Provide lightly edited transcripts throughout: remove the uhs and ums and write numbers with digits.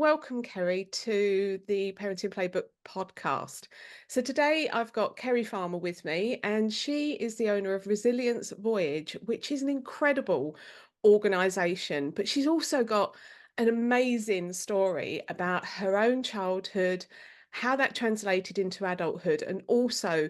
Welcome, Kerry, to the Parenting Playbook podcast. So today I've got Kerry Farmer with me, and she is the owner of Resilience Voyage, which is an incredible organisation. But she's also got an amazing story about her own childhood, how that translated into adulthood, and also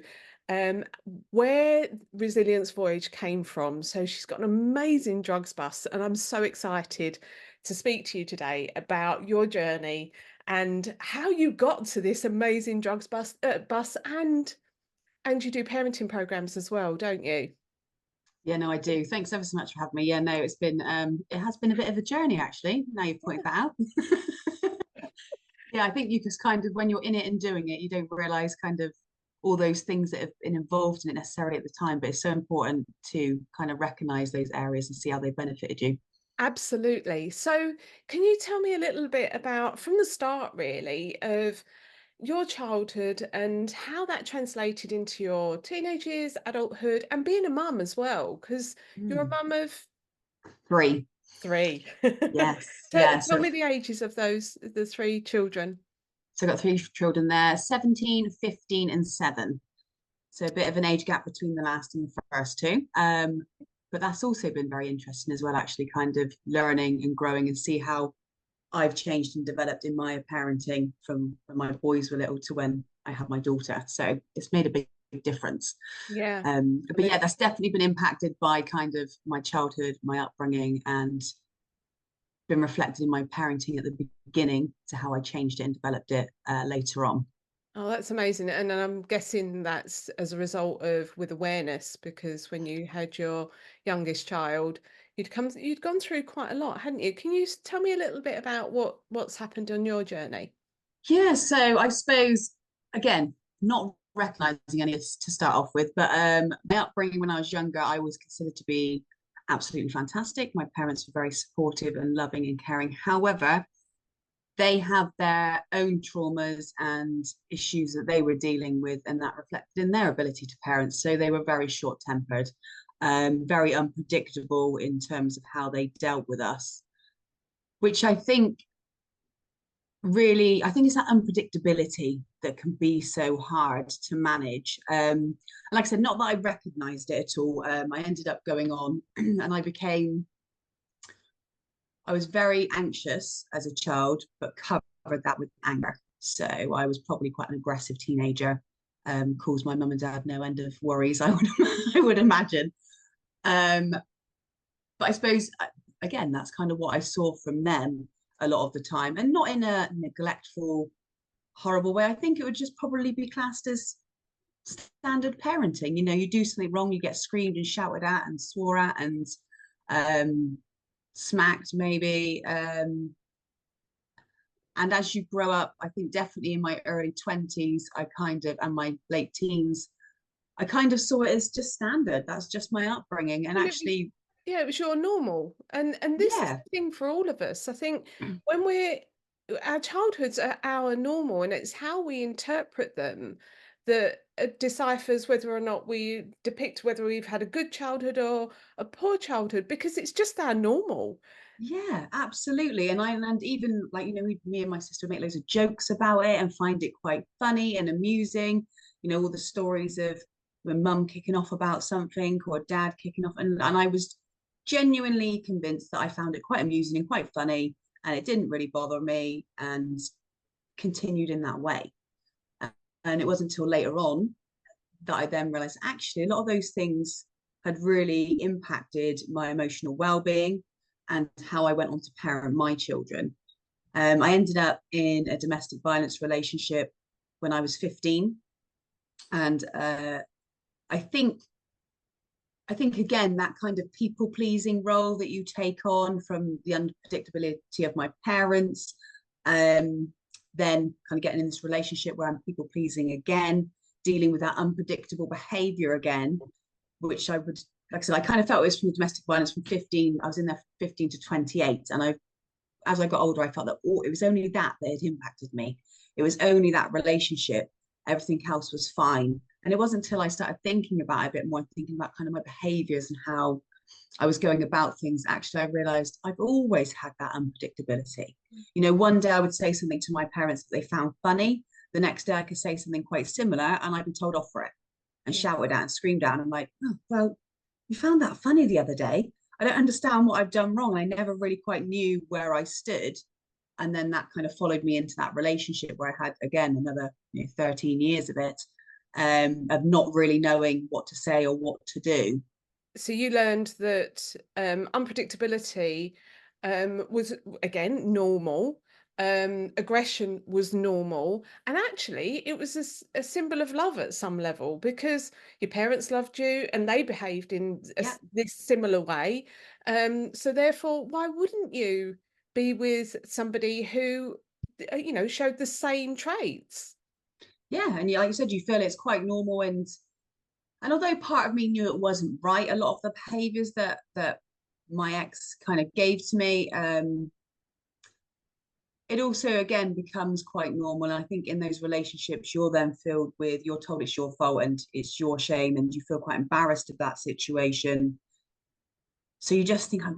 um, where Resilience Voyage came from. So she's got an amazing drugs bust, and I'm so excited to speak to you today about your journey and how you got to this amazing drugs bus and you do parenting programs as well, don't you? Yeah, no, I do. Thanks ever so much for having me. Yeah, no, it has been a bit of a journey actually. Now you've pointed that out. Yeah, I think you just kind of when you're in it and doing it, you don't realize kind of all those things that have been involved in it necessarily at the time, but it's so important to kind of recognize those areas and see how they benefited you. Absolutely. So, can you tell me a little bit about from the start, really, of your childhood and how that translated into your teenage years, adulthood, and being a mum as well? Because you're a Mm. mum of Three. three. Yes. Tell Yeah. tell me the ages of the three children. So I got three children there, 17, 15, and 7. So a bit of an age gap between the last and the first two. But that's also been very interesting as well, actually, kind of learning and growing and see how I've changed and developed in my parenting from when my boys were little to when I had my daughter. So it's made a big difference. Yeah, But yeah, absolutely. that's definitely been impacted by kind of my childhood, my upbringing, and been reflected in my parenting at the beginning to how I changed it and developed it later on. Oh, that's amazing. And I'm guessing that's as a result of with awareness, because when you had your youngest child, you'd gone through quite a lot, hadn't you? Can you tell me a little bit about what's happened on your journey? Yeah, so I suppose again, not recognizing any of this to start off with, but my upbringing when I was younger, I was considered to be absolutely fantastic. My parents were very supportive and loving and caring. However, they have their own traumas and issues that they were dealing with, and that reflected in their ability to parent. So they were very short tempered, very unpredictable in terms of how they dealt with us, which I think it's that unpredictability that can be so hard to manage. Like I said, not that I recognized it at all. I ended up going on and I was very anxious as a child, but covered that with anger. So I was probably quite an aggressive teenager, caused my mum and dad no end of worries, I would imagine. Um, but I suppose, again, that's kind of what I saw from them a lot of the time, and not in a neglectful, horrible way. I think it would just probably be classed as standard parenting. You know, you do something wrong, you get screamed and shouted at and swore at and um, smacked maybe. And as you grow up, I think definitely in my early 20s, and my late teens, I kind of saw it as just standard. That's just my upbringing. And Well, it was actually, yeah, it was your normal, and this is yeah, the thing for all of us. I think when we're our childhoods are our normal, and it's how we interpret them that deciphers whether or not we depict whether we've had a good childhood or a poor childhood, because it's just our normal. yeah, absolutely. And even like, me and my sister make loads of jokes about it and find it quite funny and amusing. You know, all the stories of when mum kicking off about something or dad kicking off. And I was genuinely convinced that I found it quite amusing and quite funny. And it didn't really bother me and continued in that way. And it wasn't until later on that I then realized actually a lot of those things had really impacted my emotional well-being and how I went on to parent my children. I ended up in a domestic violence relationship when I was 15, and I think I think again that kind of people pleasing role that you take on from the unpredictability of my parents, then kind of getting in this relationship where I'm people pleasing again, dealing with that unpredictable behavior again, which I would, like I said, I kind of felt it was from the domestic violence from 15. I was in there 15 to 28, and as I got older, I felt that it was only that had impacted me. It was only that relationship. Everything else was fine. And it wasn't until I started thinking about it a bit more, thinking about kind of my behaviors and how I was going about things, actually, I realized I've always had that unpredictability. You know, one day I would say something to my parents that they found funny. The next day I could say something quite similar and I'd be told off for it and Yeah. shouted at and screamed at. And I'm like, oh, well, you found that funny the other day. I don't understand what I've done wrong. I never really quite knew where I stood. And then that kind of followed me into that relationship where I had, again, another 13 years of it, of not really knowing what to say or what to do. So you learned that unpredictability was again normal. Aggression was normal, and actually, it was a symbol of love at some level because your parents loved you and they behaved in Yeah. this similar way. So therefore, why wouldn't you be with somebody who, showed the same traits? Yeah. And like you said, you feel it's quite normal. And although part of me knew it wasn't right, a lot of the behaviors that my ex kind of gave to me, it also again becomes quite normal. And I think in those relationships, you're then filled with, you're told it's your fault and it's your shame, and you feel quite embarrassed of that situation. So you just think I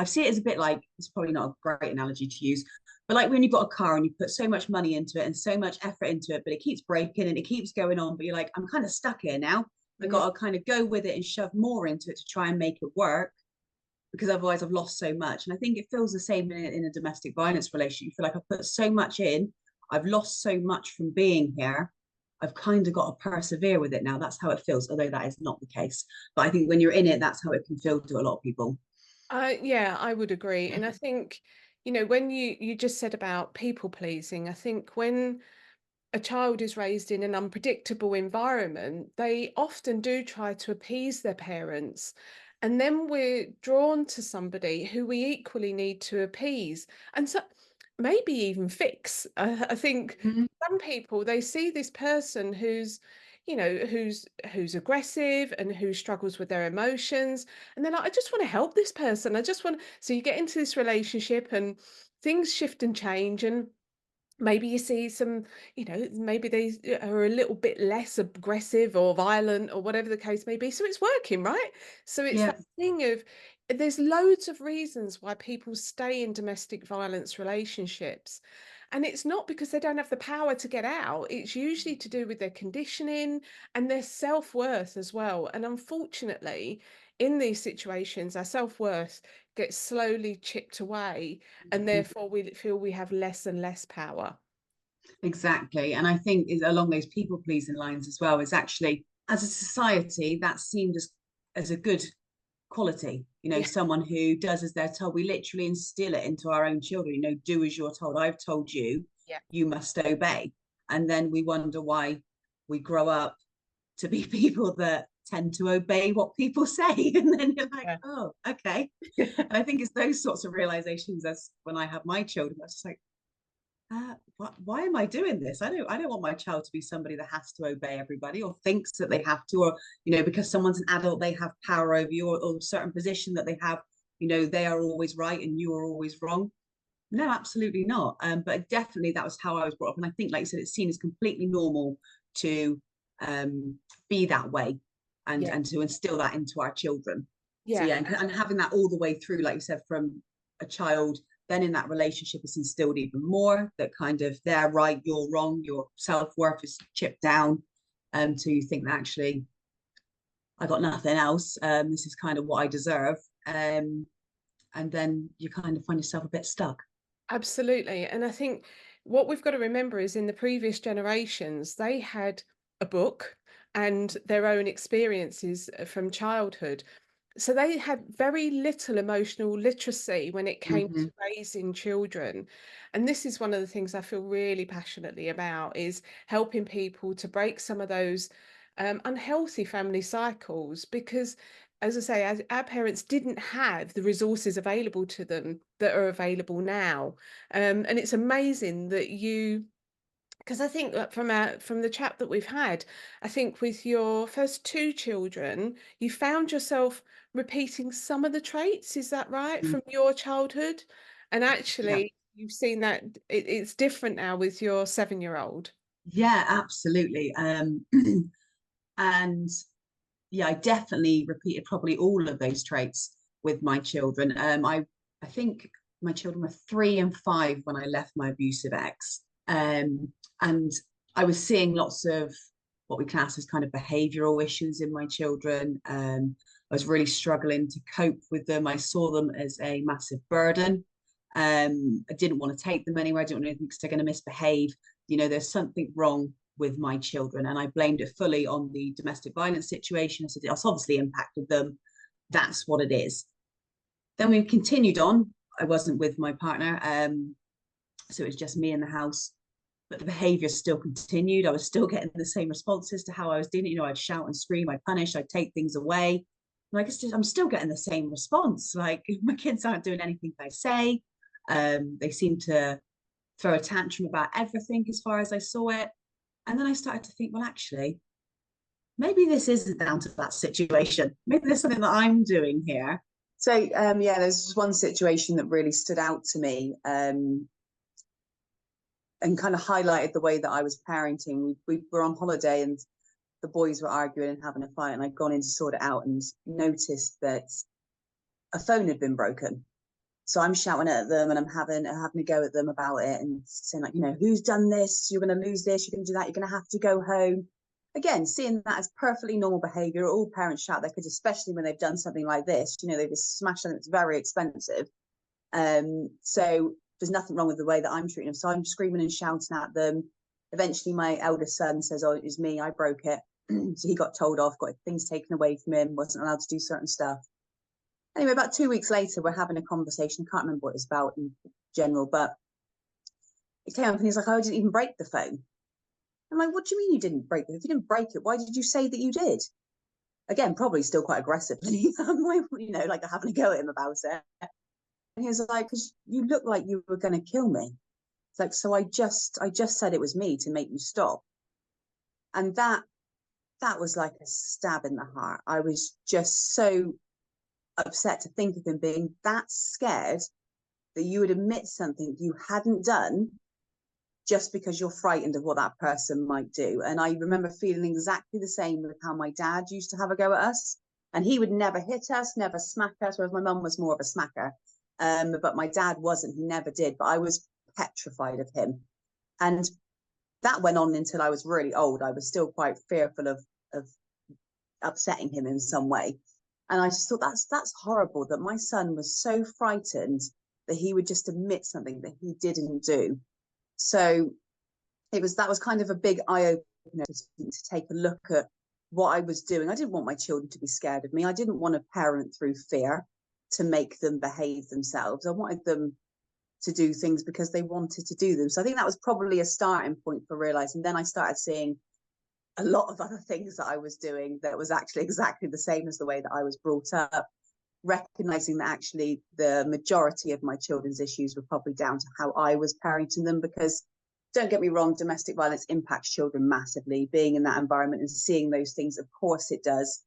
see it as a bit like, it's probably not a great analogy to use, but like when you've got a car and you put so much money into it and so much effort into it, but it keeps breaking and it keeps going on, but you're like, I'm kind of stuck here now. I Mm. got to kind of go with it and shove more into it to try and make it work, because otherwise I've lost so much. And I think it feels the same in a domestic violence relationship. You feel like I've put so much in, I've lost so much from being here. I've kind of got to persevere with it now. That's how it feels, although that is not the case. But I think when you're in it, that's how it can feel to a lot of people. Yeah, I would agree. And I think, when you just said about people pleasing, I think when a child is raised in an unpredictable environment, they often do try to appease their parents. And then we're drawn to somebody who we equally need to appease and so maybe even fix. I think Mhm. some people they see this person who's aggressive and who struggles with their emotions, and they're like, I just want to help this person. I just want. So you get into this relationship and things shift and change, and maybe you see some, maybe they are a little bit less aggressive or violent or whatever the case may be. So it's working, right? So it's Yeah. that thing of there's loads of reasons why people stay in domestic violence relationships. And it's not because they don't have the power to get out. It's usually to do with their conditioning and their self-worth as well. And unfortunately, in these situations, our self-worth gets slowly chipped away, and therefore we feel we have less and less power. Exactly. And I think is along those people pleasing lines as well, is actually as a society that's seen as a good quality, Yeah, someone who does as they're told. We literally instill it into our own children, do as you're told. I've told you, yeah, you must obey. And then we wonder why we grow up to be people that tend to obey what people say. And then you're like, yeah. oh, okay. And I think it's those sorts of realizations as when I have my children, I was just like, why am I doing this? I don't want my child to be somebody that has to obey everybody or thinks that they have to, or because someone's an adult, they have power over you, or a certain position that they have, they are always right and you are always wrong. No, absolutely not. But definitely that was how I was brought up. And I think, like you said, it's seen as completely normal to be that way, and Yeah, and to instill that into our children. So yeah, yeah, and having that all the way through, like you said, from a child, then in that relationship is instilled even more, that kind of they're right, you're wrong, your self-worth is chipped down. So you think that actually I got nothing else. This is kind of what I deserve. And then you kind of find yourself a bit stuck. absolutely. And I think what we've got to remember is in the previous generations, they had a book and their own experiences from childhood. So they had very little emotional literacy when it came Mm-hmm. to raising children. And this is one of the things I feel really passionately about is helping people to break some of those unhealthy family cycles because as I say, as our parents didn't have the resources available to them that are available now. And it's amazing that you because I think that from the chat that we've had, I think with your first two children, you found yourself repeating some of the traits. Is that right Mm-hmm. from your childhood? And Yeah. actually, you've seen that it's different now with your 7-year-old. Yeah, absolutely. And yeah, I definitely repeated probably all of those traits with my children. I think my children were 3 and 5 when I left my abusive ex. And I was seeing lots of what we class as kind of behavioral issues in my children. I was really struggling to cope with them. I saw them as a massive burden. I didn't want to take them anywhere. I didn't want anything because they're going to misbehave. You know, there's something wrong with my children. And I blamed it fully on the domestic violence situation. I said, it's obviously impacted them. That's what it is. Then we continued on. I wasn't with my partner. So it was just me in the house. But the behavior still continued. I was still getting the same responses to how I was doing it. You know, I'd shout and scream, I'd punish, I'd take things away. And I guess I'm still getting the same response. Like my kids aren't doing anything I say. They seem to throw a tantrum about everything as far as I saw it. And then I started to think, well, actually, maybe this isn't down to that situation. Maybe there's something that I'm doing here. So yeah, there's one situation that really stood out to me and kind of highlighted the way that I was parenting. We were on holiday and the boys were arguing and having a fight, and I'd gone in to sort it out and noticed that a phone had been broken. So I'm shouting at them and I'm having a go at them about it and saying, like, you know, who's done this? You're going to lose this. You're going to do that. You're going to have to go home. Again, seeing that as perfectly normal behavior. All parents shout their kids, especially when they've done something like this. You know, they just smash something that's very expensive. So there's nothing wrong with the way that I'm treating them. So I'm screaming and shouting at them. Eventually, my eldest son says, oh, it was me. I broke it. So he got told off, got things taken away from him, wasn't allowed to do certain stuff. Anyway, about 2 weeks later, we're having a conversation. I can't remember what it was about in general, but it came up and he's like, oh, I didn't even break the phone. I'm like, what do you mean you didn't break it? If you didn't break it, why did you say that you did? Again, probably still quite aggressively, you know, like having a go at him about it. And he was like, because you look like you were going to kill me. It's like, so I just said it was me to make you stop. And that was like a stab in the heart. I was just so upset to think of him being that scared that you would admit something you hadn't done just because you're frightened of what that person might do. And I remember feeling exactly the same with how my dad used to have a go at us. And he would never hit us, never smack us, whereas my mum was more of a smacker. But my dad wasn't, he never did. But I was petrified of him. And that went on until I was really old. I was still quite fearful of upsetting him in some way. And I just thought that's horrible that my son was so frightened that he would just admit something that he didn't do. So that was kind of a big eye-opener to take a look at what I was doing. I didn't want my children to be scared of me. I didn't want to parent through fear to make them behave themselves. I wanted them to do things because they wanted to do them. So I think that was probably a starting point for realizing. Then I started seeing a lot of other things that I was doing that was actually exactly the same as the way that I was brought up, recognizing that actually the majority of my children's issues were probably down to how I was parenting them. Because don't get me wrong, domestic violence impacts children massively. Being in that environment and seeing those things, of course it does.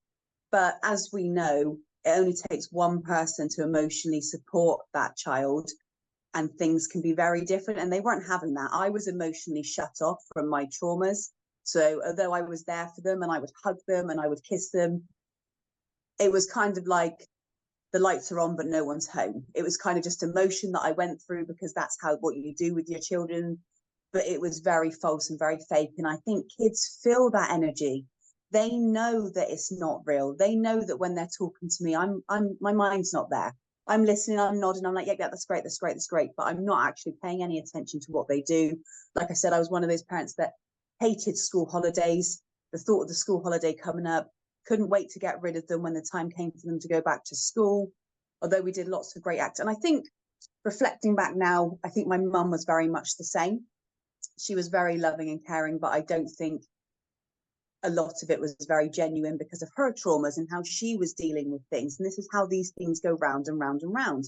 But as we know, it only takes one person to emotionally support that child and things can be very different. And they weren't having that. I was emotionally shut off from my traumas. So although I was there for them and I would hug them and I would kiss them, it was kind of like the lights are on, but no one's home. It was kind of just emotion that I went through because that's what you do with your children. But it was very false and very fake. And I think kids feel that energy. They know that it's not real. They know that when they're talking to me, my mind's not there. I'm listening, I'm nodding, I'm like, yeah, that's great, that's great, that's great. But I'm not actually paying any attention to what they do. Like I said, I was one of those parents that hated school holidays. The thought of the school holiday coming up, couldn't wait to get rid of them when the time came for them to go back to school. Although we did lots of great acts. And I think reflecting back now, I think my mum was very much the same. She was very loving and caring, but I don't think a lot of it was very genuine because of her traumas and how she was dealing with things. And this is how these things go round and round and round.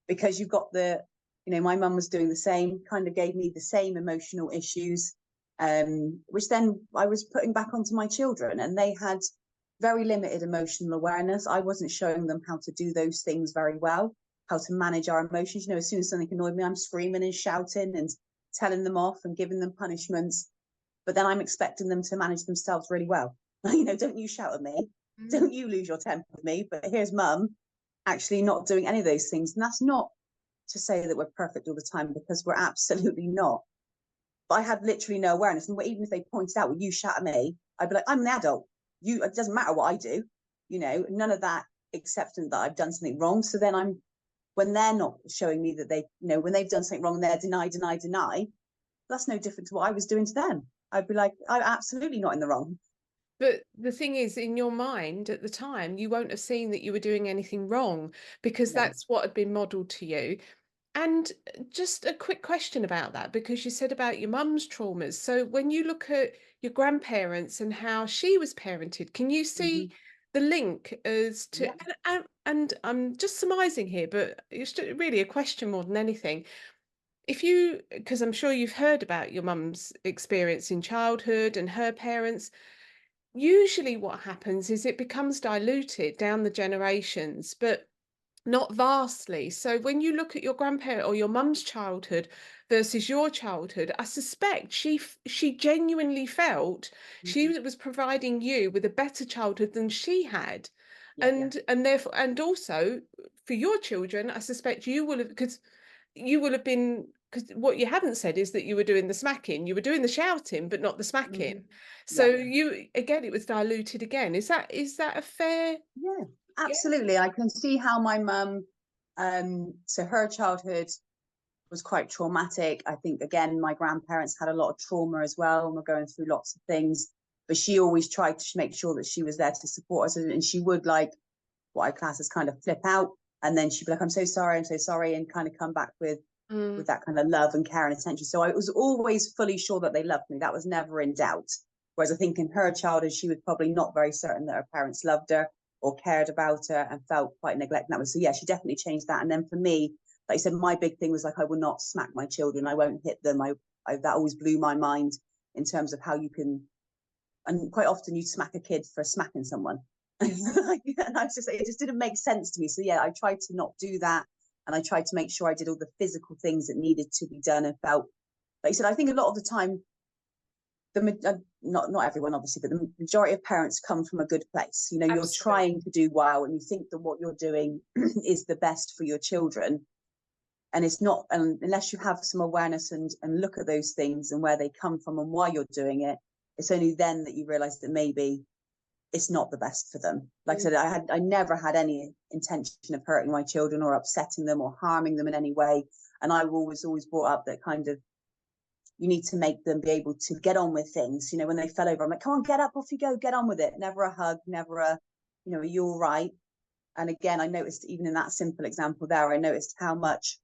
Because you've got my mum was doing the same, kind of gave me the same emotional issues, which then I was putting back onto my children, and they had very limited emotional awareness. I wasn't showing them how to do those things very well, how to manage our emotions. As soon as something annoyed me, I'm screaming and shouting and telling them off and giving them punishments. But then I'm expecting them to manage themselves really well. Don't you shout at me. Mm. Don't you lose your temper with me, but here's mum actually not doing any of those things. And that's not to say that we're perfect all the time, because we're absolutely not. But I had literally no awareness. And even if they pointed out, well, you shout at me, I'd be like, I'm an adult. It doesn't matter what I do. None of that acceptance that I've done something wrong. So then when they're not showing me that when they've done something wrong and they're deny, that's no different to what I was doing to them. I'd be like, I'm absolutely not in the wrong. But the thing is, in your mind at the time, you won't have seen that you were doing anything wrong because No. that's what had been modeled to you. And just a quick question about that, because you said about your mum's traumas. So when you look at your grandparents and how she was parented, can you see Mm-hmm. the link as to, Yeah. and I'm just surmising here, but it's really a question more than anything. If you, because I'm sure you've heard about your mum's experience in childhood and her parents, usually what happens is it becomes diluted down the generations, but not vastly. So when you look at your grandparent or your mum's childhood versus your childhood, I suspect she genuinely felt she Mm-hmm. was providing you with a better childhood than she had. Yeah. Yeah. And therefore, and also for your children, I suspect you will have, because you will have been, because what you haven't said is that you were doing the smacking, you were doing the shouting, but not the Mm-hmm. smacking. So Yeah. you, again, it was diluted again. Is that a fair? Yeah. Yeah. Absolutely. I can see how my mum, so her childhood was quite traumatic. I think, again, my grandparents had a lot of trauma as well and were going through lots of things. But she always tried to make sure that she was there to support us. And she would, like, what I class as kind of flip out. And then she'd be like, I'm so sorry, and kind of come back with Mm, that kind of love and care and attention. So I was always fully sure that they loved me. That was never in doubt. Whereas I think in her childhood, she was probably not very certain that her parents loved her or cared about her and felt quite neglected that way. So yeah, she definitely changed that. And then for me, like I said, my big thing was like, I will not smack my children. I won't hit them. That always blew my mind in terms of how you can, and quite often you smack a kid for smacking someone. And it just didn't make sense to me. So yeah, I tried to not do that, and I tried to make sure I did all the physical things that needed to be done and felt. Like you said, I think a lot of the time, not everyone obviously, but the majority of parents come from a good place. You're absolutely. trying to do well, and you think that what you're doing is the best for your children, and it's not, unless you have some awareness and look at those things and where they come from and why you're doing it. It's only then that you realize that maybe it's not the best for them. Like I Mm, said, I never had any intention of hurting my children or upsetting them or harming them in any way. And I always brought up that kind of, you need to make them be able to get on with things. When they fell over, I'm like, come on, get up, off you go, get on with it. Never a hug, never are you all right? And again, I noticed even in that simple example there, I noticed how much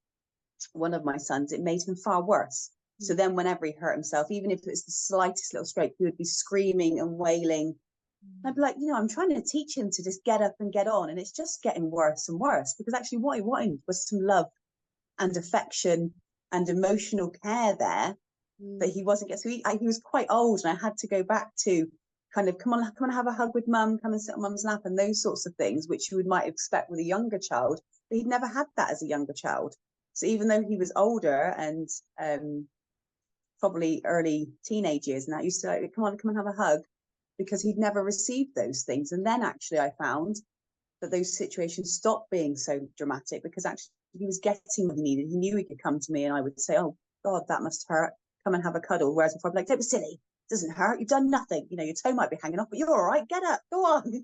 one of my sons, it made him far worse. So mm, then whenever he hurt himself, even if it was the slightest little scrape, he would be screaming and wailing. I'd be like, I'm trying to teach him to just get up and get on. And it's just getting worse and worse, because actually what he wanted was some love and affection and emotional care there that mm. he wasn't getting. So he was quite old, and I had to go back to kind of, come on, have a hug with mum, come and sit on mum's lap, and those sorts of things, which you might expect with a younger child. But he'd never had that as a younger child. So even though he was older and probably early teenage years, and that used to like, come on, have a hug, because he'd never received those things. And then actually I found that those situations stopped being so dramatic, because actually he was getting what he needed. He knew he could come to me and I would say, oh God, that must hurt. Come and have a cuddle. Whereas before I'd be like, don't be silly. It doesn't hurt. You've done nothing. Your toe might be hanging off, but you're all right. Get up. Go on.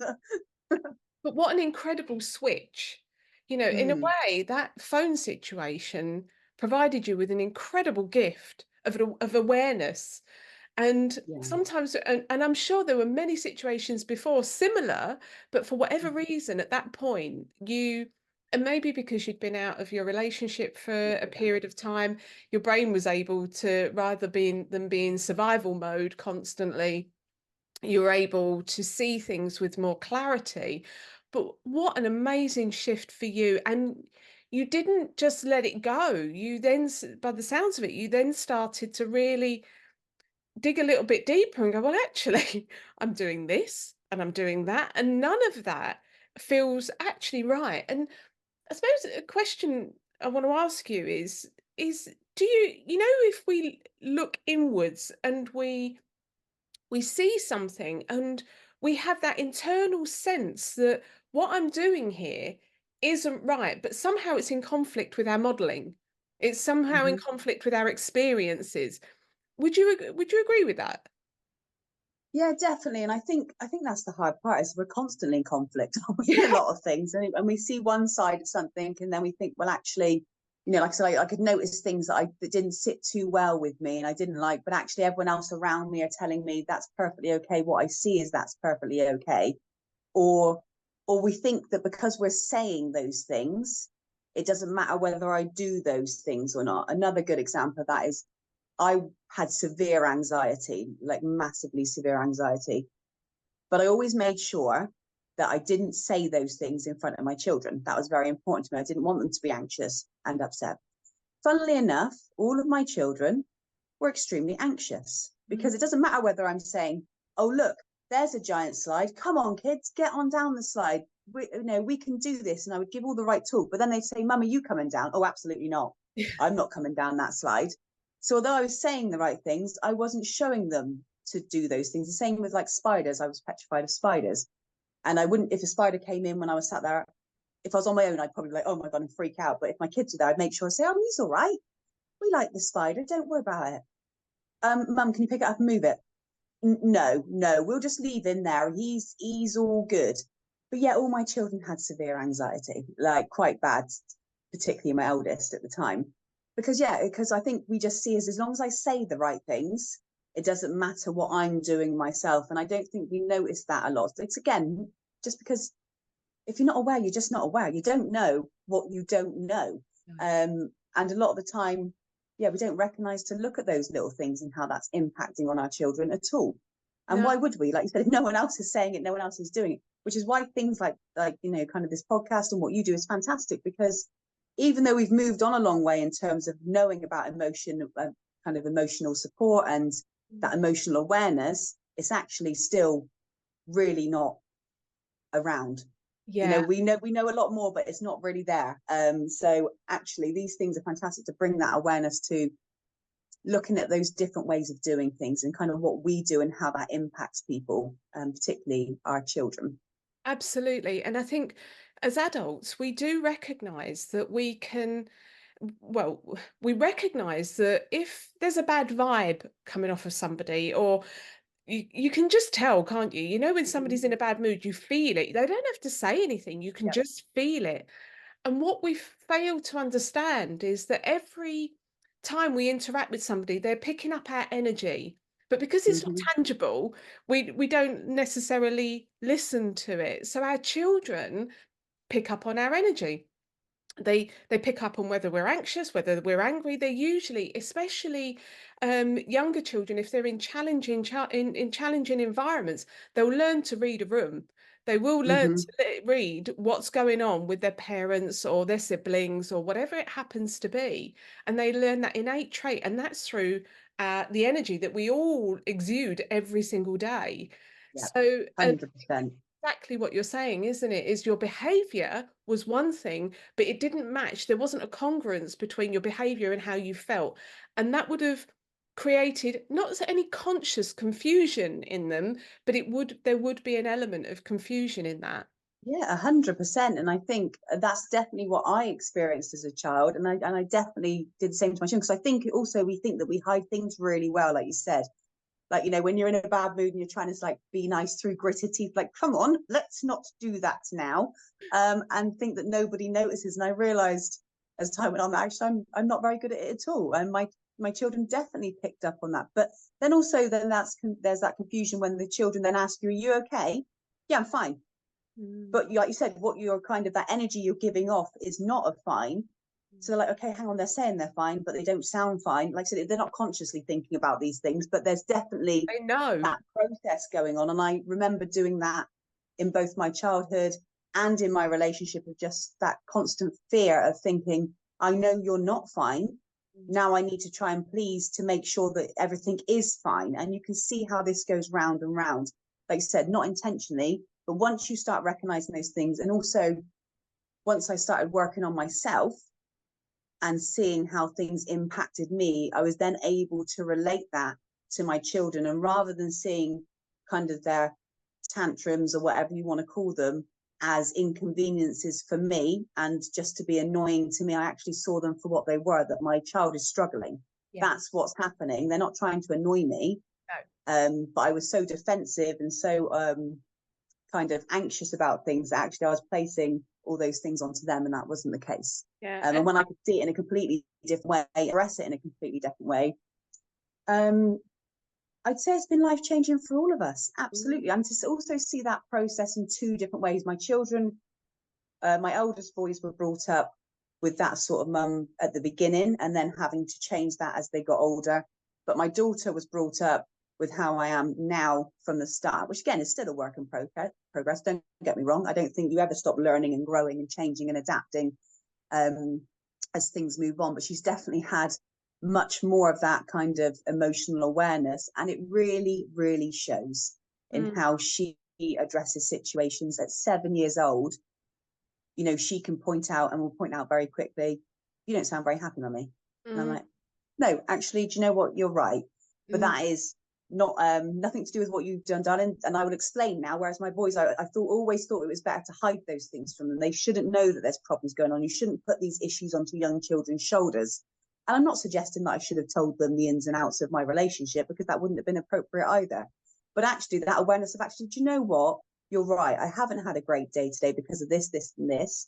But what an incredible switch. In a Mm, way, that phone situation provided you with an incredible gift of awareness. And yeah. sometimes, and I'm sure there were many situations before similar, but for whatever Mm-hmm. reason, at that point, and maybe because you'd been out of your relationship for a Yeah. period of time, your brain was able to, rather than be in survival mode constantly, you were able to see things with more clarity. But what an amazing shift for you. And you didn't just let it go. You then, by the sounds of it, you then started to really dig a little bit deeper and go, well, actually, I'm doing this and I'm doing that. And none of that feels actually right. And I suppose a question I want to ask you is do if we look inwards and we see something and we have that internal sense that what I'm doing here isn't right, but somehow it's in conflict with our modeling. It's somehow in Mhm. conflict with our experiences. Would you agree with that? Yeah, definitely. And I think that's the hard part is we're constantly in conflict with a Yeah. lot of things. And we see one side of something and then we think, well, actually, like I said, I could notice things that didn't sit too well with me and I didn't like, but actually everyone else around me are telling me that's perfectly okay. What I see is that's perfectly okay. Or or we think that because we're saying those things, it doesn't matter whether I do those things or not. Another good example of that is I had severe anxiety, like massively severe anxiety. But I always made sure that I didn't say those things in front of my children. That was very important to me. I didn't want them to be anxious and upset. Funnily enough, all of my children were extremely anxious because it doesn't matter whether I'm saying, oh, look, there's a giant slide. Come on, kids, get on down the slide. We can do this. And I would give all the right talk. But then they'd say, Mummy, you coming down? Oh, absolutely not. I'm not coming down that slide. So although I was saying the right things, I wasn't showing them to do those things. The same with like spiders. I was petrified of spiders. And I wouldn't, if a spider came in when I was sat there, if I was on my own, I'd probably be like, oh my God, and freak out. But if my kids were there, I'd make sure I say, oh, he's all right. We like the spider. Don't worry about it. Mum, can you pick it up and move it? No, no, we'll just leave him there. He's all good. But yeah, all my children had severe anxiety, like quite bad, particularly my eldest at the time. Because I think we just see as long as I say the right things, it doesn't matter what I'm doing myself. And I don't think we notice that a lot. It's again, just because if you're not aware, you're just not aware. You don't know what you don't know. And a lot of the time, yeah, we don't recognize to look at those little things and how that's impacting on our children at all. And No. why would we? Like you said, if no one else is saying it, no one else is doing it, which is why things like kind of this podcast and what you do is fantastic because even though we've moved on a long way in terms of knowing about emotion, kind of emotional support and that emotional awareness, it's actually still really not around. Yeah. We know a lot more, but it's not really there. So actually these things are fantastic to bring that awareness to looking at those different ways of doing things and kind of what we do and how that impacts people, particularly our children. Absolutely. And I think as adults, we do recognize that well, we recognize that if there's a bad vibe coming off of somebody, or you can just tell, can't you? You know, when somebody's in a bad mood, you feel it. They don't have to say anything, you can Yep. just feel it. And what we fail to understand is that every time we interact with somebody, they're picking up our energy. But because it's not Mm-hmm. tangible, we don't necessarily listen to it. So our children pick up on our energy. They pick up on whether we're anxious, whether we're angry. They're usually, especially younger children, if they're in in challenging environments, they'll learn to read a room. They will learn Mm-hmm. to read what's going on with their parents or their siblings or whatever it happens to be, and they learn that innate trait, and that's through the energy that we all exude every single day. Yep. So, 100%. exactly what you're saying, isn't it? Is your behavior was one thing, but it didn't match. There wasn't a congruence between your behavior and how you felt. And that would have created not any conscious confusion in them, but there would be an element of confusion in that. Yeah, 100%. And I think that's definitely what I experienced as a child. And I definitely did the same to my children. Because I think also we think that we hide things really well, like you said. Like, when you're in a bad mood and you're trying to like be nice through gritted teeth, like, come on, let's not do that now. And think that nobody notices. And I realized as time went on that actually I'm not very good at it at all. And my children definitely picked up on that. But then also then there's that confusion when the children then ask you, are you okay? Yeah, I'm fine. Mm. But like you said, what you're kind of that energy you're giving off is not a fine. So they're like, okay, hang on, they're saying they're fine, but they don't sound fine. Like I said, they're not consciously thinking about these things, but there's definitely I know. that process going on. And I remember doing that in both my childhood and in my relationship of just that constant fear of thinking, I know you're not fine. Now I need to try and please to make sure that everything is fine. And you can see how this goes round and round. Like I said, not intentionally, but once you start recognizing those things, and also once I started working on myself and seeing how things impacted me, I was then able to relate that to my children. And rather than seeing kind of their tantrums or whatever you want to call them as inconveniences for me and just to be annoying to me. I actually saw them for what they were, that my child is struggling. Yeah. That's what's happening. They're not trying to annoy me. No. But I was so defensive and so kind of anxious about things that actually I was placing all those things onto them, and that wasn't the case. Yeah. And when I could see it in a completely different way, address it in a completely different way, I'd say it's been life-changing for all of us. Absolutely. And to also see that process in two different ways. My children, my oldest boys were brought up with that sort of mum at the beginning and then having to change that as they got older. But my daughter was brought up with how I am now from the start, which again is still a work in progress. Don't get me wrong. I don't think you ever stop learning and growing and changing and adapting as things move on. But she's definitely had much more of that kind of emotional awareness. And it really, really shows in how she addresses situations. At 7 years old, you know, she can point out and will point out very quickly, you don't sound very happy, mummy. And I'm like, no, actually, do you know what? You're right. But that is not nothing to do with what you've done, darling. And I would explain now. Whereas my boys, I always thought it was better to hide those things from them. They shouldn't know that there's problems going on. You shouldn't put these issues onto young children's shoulders. And I'm not suggesting that I should have told them the ins and outs of my relationship, because that wouldn't have been appropriate either. But actually, that awareness of actually, do you know what? You're right. I haven't had a great day today because of this, this, and this.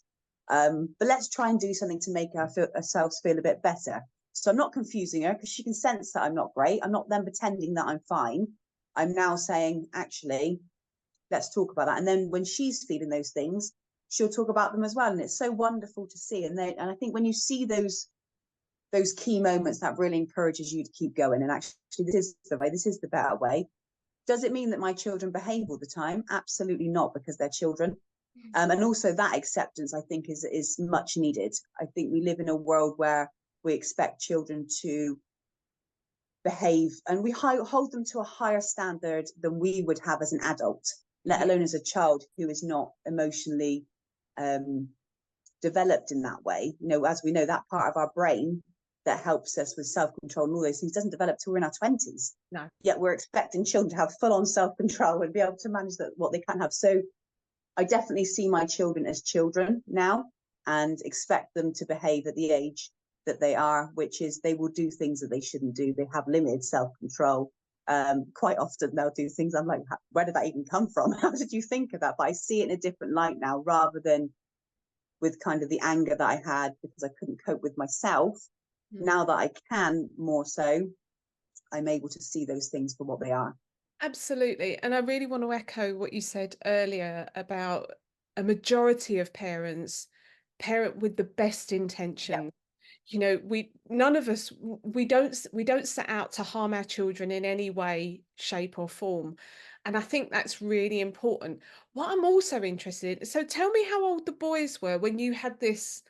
But let's try and do something to make ourselves feel a bit better. So I'm not confusing her, because she can sense that I'm not great. I'm not then pretending that I'm fine. I'm now saying, actually, let's talk about that. And then when she's feeling those things, she'll talk about them as well. And it's so wonderful to see. And I think when you see those key moments, that really encourages you to keep going. And actually, this is the way, this is the better way. Does it mean that my children behave all the time? Absolutely not, because they're children. And also that acceptance, I think, is much needed. I think we live in a world where we expect children to behave, and we hold them to a higher standard than we would have as an adult, let alone as a child who is not emotionally developed in that way. You know, as we know, that part of our brain that helps us with self-control and all those things doesn't develop till we're in our 20s. No. Yet we're expecting children to have full-on self-control and be able to manage what they can have. So I definitely see my children as children now and expect them to behave at the age that they are, which is they will do things that they shouldn't do. They have limited self-control. Quite often they'll do things I'm like, where did that even come from? How did you think of that? But I see it in a different light now, rather than with kind of the anger that I had because I couldn't cope with myself. Now that I can more so, I'm able to see those things for what they are. Absolutely. And I really want to echo what you said earlier about a majority of parents parent with the best intention. Yep. You know, none of us, we don't set out to harm our children in any way, shape or form. And I think that's really important. What I'm also interested in, so tell me how old the boys were when you had this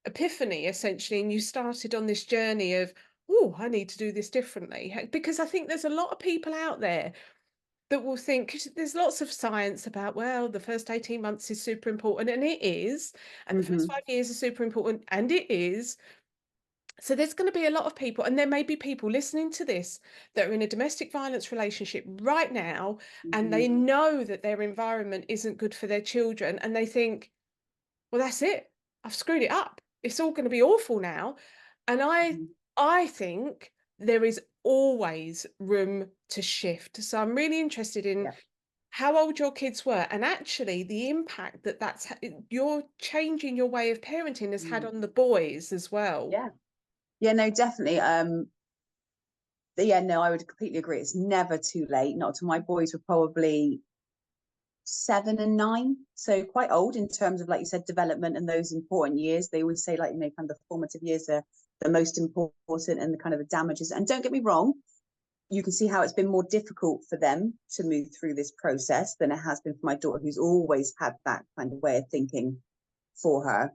epiphany, essentially, and you started on this journey of, oh, I need to do this differently. Because I think there's a lot of people out there that will think, 'cause there's lots of science about, well, the first 18 months is super important, and it is, and the first 5 years is super important, and it is. So there's going to be a lot of people, and there may be people listening to this that are in a domestic violence relationship right now, and they know that their environment isn't good for their children, and they think, well, that's it. I've screwed it up. It's all going to be awful now. And I think there is always room to shift. So I'm really interested in Yeah. how old your kids were, and actually the impact you're changing your way of parenting has had on the boys as well. Yeah. Yeah, no, definitely. Yeah, no, I would completely agree. It's never too late. Not to my boys were probably 7 and 9, so quite old in terms of, like you said, development and those important years. They always say, like, you know, kind of the formative years are the most important, and the kind of the damages. And don't get me wrong, you can see how it's been more difficult for them to move through this process than it has been for my daughter, who's always had that kind of way of thinking for her.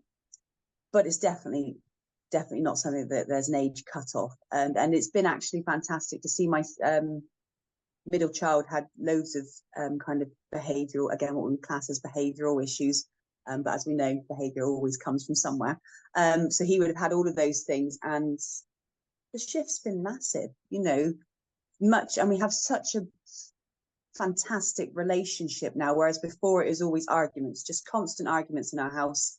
But it's definitely not something that there's an age cutoff. And it's been actually fantastic to see my middle child had loads of kind of behavioural, again, what we class as behavioural issues. But as we know, behaviour always comes from somewhere. So he would have had all of those things, and the shift's been massive, you know, and we have such a fantastic relationship now, whereas before it was always arguments, just constant arguments in our house,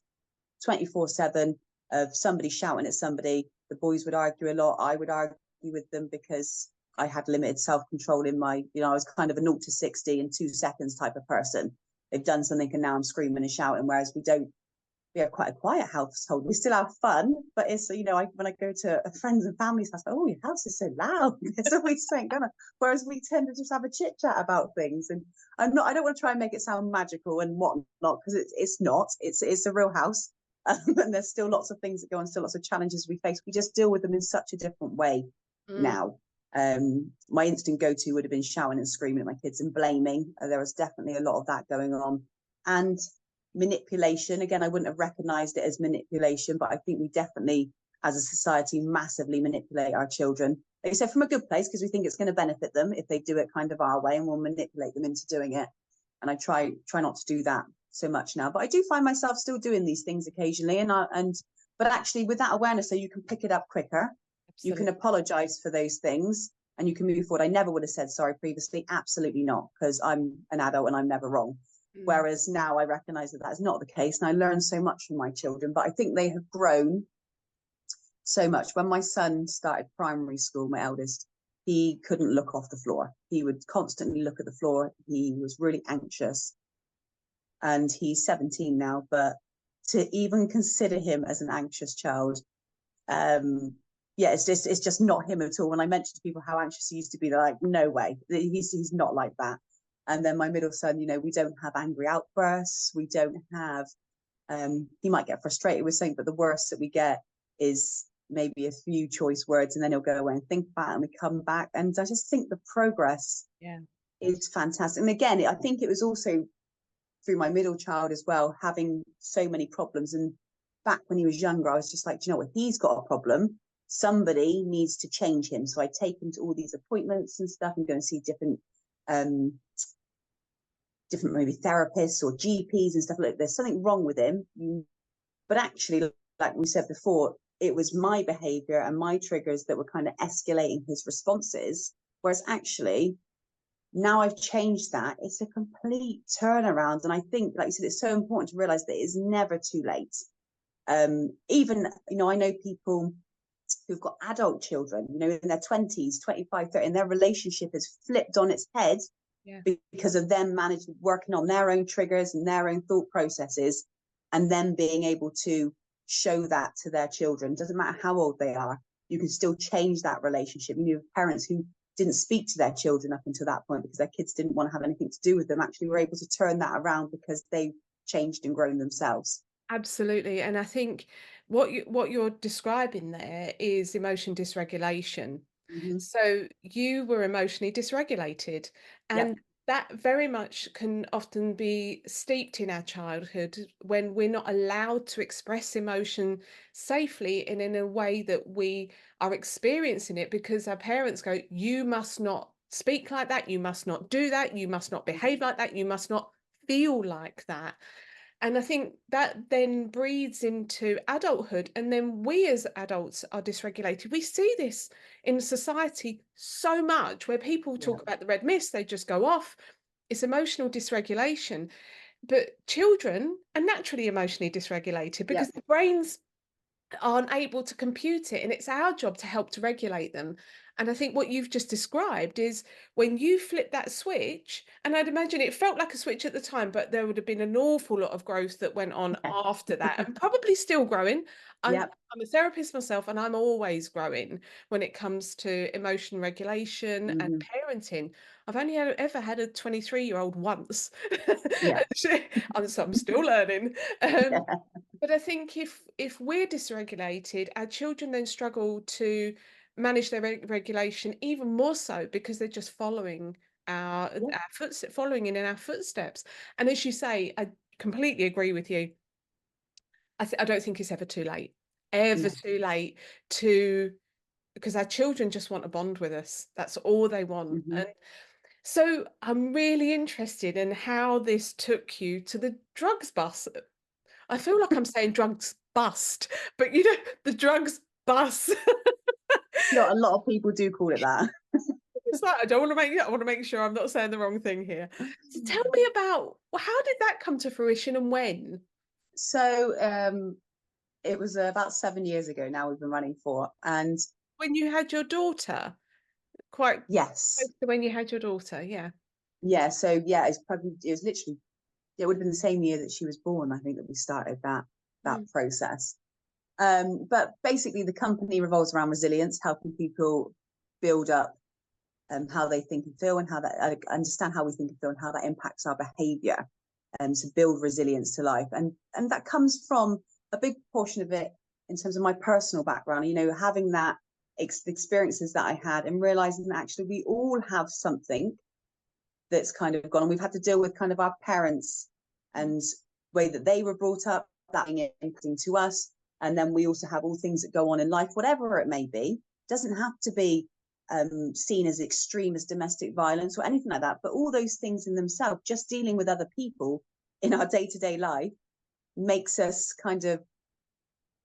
24/7, of somebody shouting at somebody. The boys would argue a lot. I would argue with them because I had limited self-control in my, I was kind of a 0 to 60 in 2 seconds type of person. They've done something and now I'm screaming and shouting, whereas we have quite a quiet household. We still have fun, but it's, when I go to friends and family's house, oh, your house is so loud. There's always something going on. Whereas we tend to just have a chit chat about things. And I don't want to try and make it sound magical and whatnot, because it's not. It's a real house. And there's still lots of things that go on, still lots of challenges we face. We just deal with them in such a different way now. My instant go-to would have been shouting and screaming at my kids and blaming. There was definitely a lot of that going on. And manipulation, again, I wouldn't have recognized it as manipulation, but I think we definitely, as a society, massively manipulate our children. Like I said, from a good place, because we think it's going to benefit them if they do it kind of our way, and we'll manipulate them into doing it. And I try not to do that so much now, but I do find myself still doing these things occasionally. But actually, with that awareness, so you can pick it up quicker. Absolutely. You can apologize for those things and you can move forward. I never would have said sorry previously. Absolutely not, because I'm an adult and I'm never wrong. Whereas now I recognize that that's not the case. And I learned so much from my children, but I think they have grown so much. When my son started primary school, my eldest, he couldn't look off the floor. He would constantly look at the floor. He was really anxious. And he's 17 now, but to even consider him as an anxious child, it's just not him at all. When I mentioned to people how anxious he used to be, they're like, no way, he's not like that. And then my middle son, we don't have angry outbursts. We don't have, he might get frustrated with something, but the worst that we get is maybe a few choice words, and then he'll go away and think about it, and we come back. And I just think the progress is fantastic. And again, I think it was also through my middle child as well, having so many problems. And back when he was younger, I was just like, do you know what? He's got a problem. Somebody needs to change him. So I take him to all these appointments and stuff and go and see different maybe therapists or GPs and stuff like that. There's something wrong with him. But actually, like we said before, it was my behavior and my triggers that were kind of escalating his responses. Whereas actually, now I've changed that. It's a complete turnaround. And I think, like you said, it's so important to realize that it's never too late. Even, I know people who've got adult children, in their 20s, 25, 30, and their relationship is flipped on its head because of them working on their own triggers and their own thought processes, and then being able to show that to their children. Doesn't matter how old they are, you can still change that relationship. You have parents who didn't speak to their children up until that point because their kids didn't want to have anything to do with them, actually were able to turn that around because they changed and grown themselves. Absolutely. And I think what you're describing there is emotion dysregulation. So you were emotionally dysregulated, and that very much can often be steeped in our childhood when we're not allowed to express emotion safely and in a way that we are experiencing it, because our parents go, you must not speak like that, you must not do that, you must not behave like that, you must not feel like that. And I think that then breeds into adulthood. And then we as adults are dysregulated. We see this in society so much, where people talk about the red mist, they just go off. It's emotional dysregulation. But children are naturally emotionally dysregulated because the brains aren't able to compute it, and it's our job to help to regulate them. And I think what you've just described is when you flip that switch, and I'd imagine it felt like a switch at the time, but there would have been an awful lot of growth that went on after that, and probably still growing. I'm a therapist myself, and I'm always growing when it comes to emotion regulation and parenting. I've only ever had a 23-year-old once. I'm still learning. But I think if we're dysregulated, our children then struggle to manage their regulation even more so, because they're just following our following in our footsteps. And as you say, I completely agree with you. I don't think it's ever too late, too late because our children just want a bond with us. That's all they want. And so I'm really interested in how this took you to the drugs bus. I feel like I'm saying drugs bust, but the drugs bus. A lot of people do call it that. like, I want to make sure I'm not saying the wrong thing here. So tell me about, well, how did that come to fruition and when? So it was about 7 years ago now we've been running for. And When you had your daughter, quite close yes, to when you had your daughter, yeah. yeah. So yeah, it was literally, it would have been the same year that she was born, I think, that we started that Mm. process. But basically, the company revolves around resilience, helping people build up how they think and feel, and how that understand how we think and feel, and how that impacts our behaviour, and to build resilience to life. And that comes from a big portion of it in terms of my personal background. You know, having that experiences that I had, and realizing that actually we all have something that's kind of gone, and we've had to deal with kind of our parents and way that they were brought up, that being impacting to us. And then we also have all things that go on in life, whatever it may be. It doesn't have to be seen as extreme as domestic violence or anything like that, but all those things in themselves, just dealing with other people in our day-to-day life, makes us kind of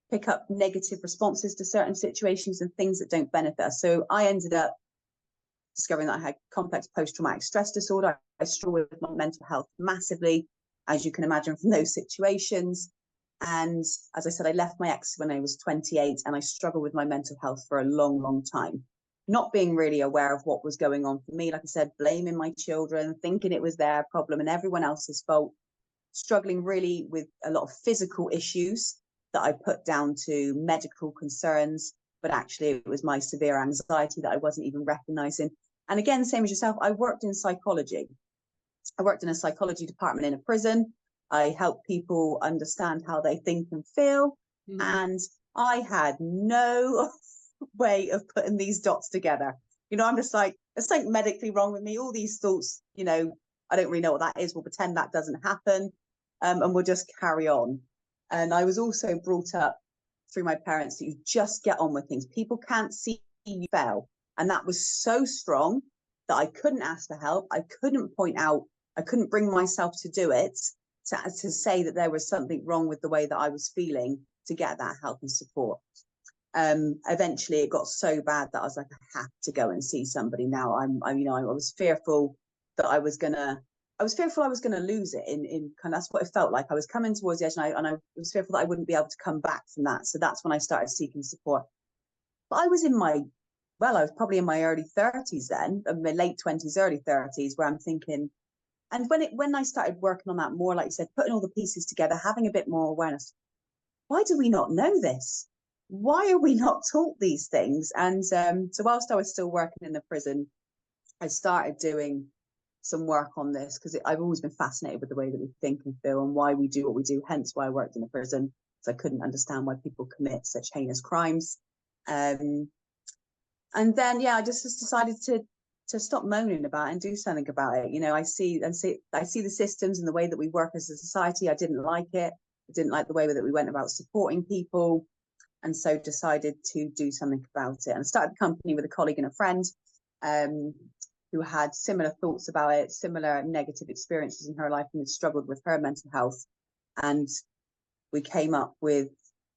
pick up negative responses to certain situations and things that don't benefit us. So I ended up discovering that I had complex post-traumatic stress disorder. I struggled with my mental health massively, as you can imagine from those situations. And as I said, I left my ex when I was 28, and I struggled with my mental health for a long, long time, not being really aware of what was going on for me. Like I said, blaming my children, thinking it was their problem and everyone else's fault, struggling really with a lot of physical issues that I put down to medical concerns, but actually it was my severe anxiety that I wasn't even recognizing. And again, same as yourself, I worked in psychology. I worked in a psychology department in a prison. I help people understand how they think and feel. Mm. And I had no way of putting these dots together. You know, I'm just like, there's something medically wrong with me. All these thoughts, you know, I don't really know what that is. We'll pretend that doesn't happen, and we'll just carry on. And I was also brought up through my parents that you just get on with things. People can't see you fail. And that was so strong that I couldn't ask for help. I couldn't point out, I couldn't bring myself to do it, to say that there was something wrong with the way that I was feeling, to get that help and support. Eventually it got so bad that I was like, I have to go and see somebody now. You know, I was fearful that I was gonna lose it in kind of, that's what it felt like. I was coming towards the edge, and I was fearful that I wouldn't be able to come back from that. So that's when I started seeking support. But I was I was probably in my early 30s then, my late 20s, early 30s, where I'm thinking, and when I started working on that more, like you said, putting all the pieces together, having a bit more awareness, why do we not know this? Why are we not taught these things? And so whilst I was still working in the prison, I started doing some work on this, because I've always been fascinated with the way that we think and feel and why we do what we do, hence why I worked in a prison, because I couldn't understand why people commit such heinous crimes. Um, and then, yeah, I just decided to stop moaning about it and do something about it. You know, I see the systems and the way that we work as a society. I didn't like it. I didn't like the way that we went about supporting people, and so decided to do something about it. And I started the company with a colleague and a friend, um, who had similar thoughts about it, similar negative experiences in her life, and had struggled with her mental health. And we came up with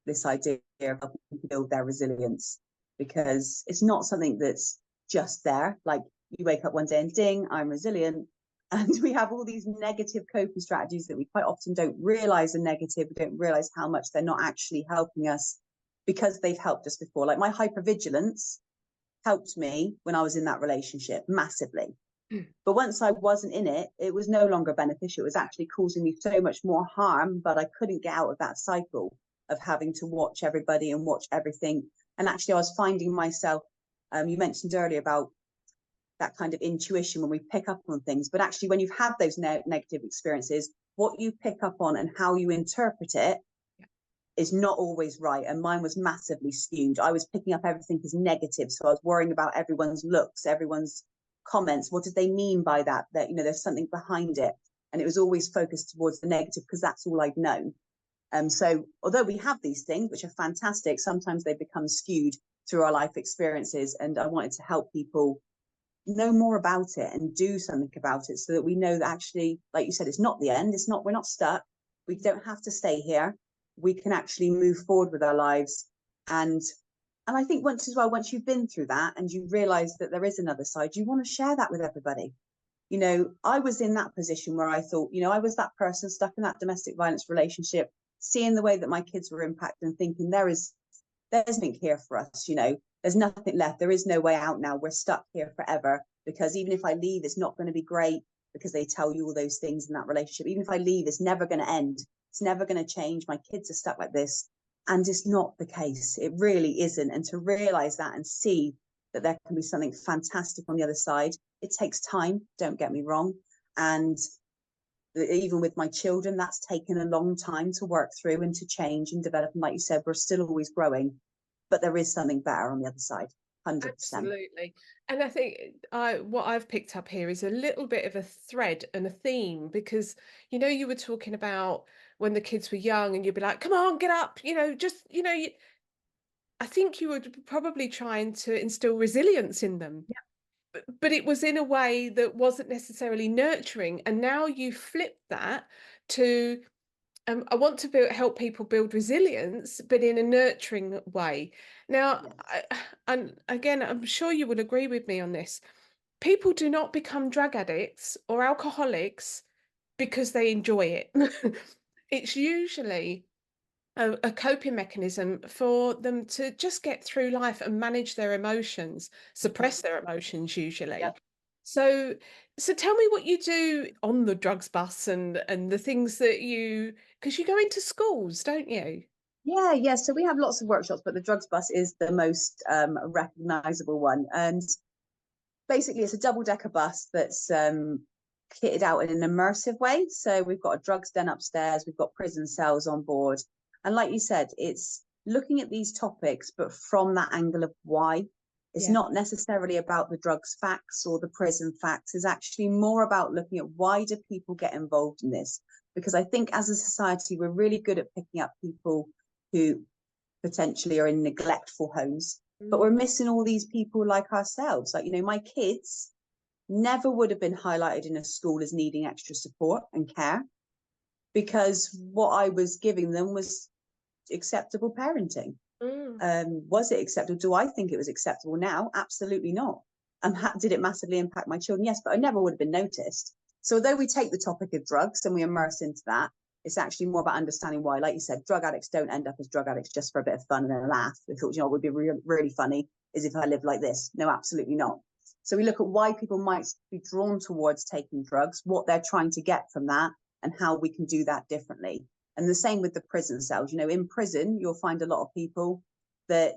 this idea of helping people build their resilience, because it's not something that's just there. Like, you wake up one day and ding, I'm resilient. And we have all these negative coping strategies that we quite often don't realize are negative. We don't realize how much they're not actually helping us, because they've helped us before. Like, my hypervigilance helped me when I was in that relationship massively. But once I wasn't in it, it was no longer beneficial. It was actually causing me so much more harm, but I couldn't get out of that cycle of having to watch everybody and watch everything. And actually, I was finding myself, you mentioned earlier about that kind of intuition when we pick up on things, but actually, when you've had those negative experiences, what you pick up on and how you interpret it is not always right. And mine was massively skewed. I was picking up everything as negative. So I was worrying about everyone's looks, everyone's comments. What did they mean by that? That, you know, there's something behind it. And it was always focused towards the negative, because that's all I'd known. So although we have these things, which are fantastic, sometimes they become skewed through our life experiences. And I wanted to help people know more about it and do something about it, so that we know that actually, like you said, it's not the end. It's not, we're not stuck. We don't have to stay here. We can actually move forward with our lives. And And I think once as well, once you've been through that and you realize that there is another side, you want to share that with everybody. I was in that position where I thought, I was that person stuck in that domestic violence relationship, seeing the way that my kids were impacted and thinking there's nothing here for us, there's nothing left. There is no way out now. We're stuck here forever because even if I leave, it's not going to be great because they tell you all those things in that relationship. Even if I leave, it's never going to end. It's never going to change. My kids are stuck like this. And it's not the case. It really isn't. And to realize that and see that there can be something fantastic on the other side, it takes time, don't get me wrong. And even with my children, that's taken a long time to work through and to change and develop. And like you said, we're still always growing, but there is something better on the other side, 100%. Absolutely. And I think what I've picked up here is a little bit of a thread and a theme because, you were talking about when the kids were young and you'd be like, come on, get up, just, I think you were probably trying to instill resilience in them, Yeah, but it was in a way that wasn't necessarily nurturing. And now you flip that to I want to help people build resilience, but in a nurturing way. Now, yeah, and again, I'm sure you will agree with me on this. People do not become drug addicts or alcoholics because they enjoy it. It's usually a coping mechanism for them to just get through life and manage their emotions, mhm, suppress their emotions yeah. usually. So so tell me what you do on the drugs bus and the things that because you go into schools, don't you? Yeah, yeah. So we have lots of workshops, but the drugs bus is the most recognizable one. And basically, it's a double-decker bus that's kitted out in an immersive way. So we've got a drugs den upstairs, we've got prison cells on board. And like you said, it's looking at these topics, but from that angle of why. It's Yeah. not necessarily about the drugs facts or the prison facts. It's actually more about looking at why do people get involved in this? Because I think as a society, we're really good at picking up people who potentially are in neglectful homes, but Mm, we're missing all these people like ourselves. Like, my kids never would have been highlighted in a school as needing extra support and care because what I was giving them was acceptable parenting. mm, Was it acceptable? Do I think it was acceptable now? Absolutely not. Did it massively impact my children? Yes, but I never would have been noticed. So although we take the topic of drugs and we immerse into that, it's actually more about understanding why. Like you said, drug addicts don't end up as drug addicts just for a bit of fun and a laugh. They thought, what would be really funny is if I lived like this. No, absolutely not. So we look at why people might be drawn towards taking drugs, what they're trying to get from that, and how we can do that differently. And the same with the prison cells. In prison, you'll find a lot of people that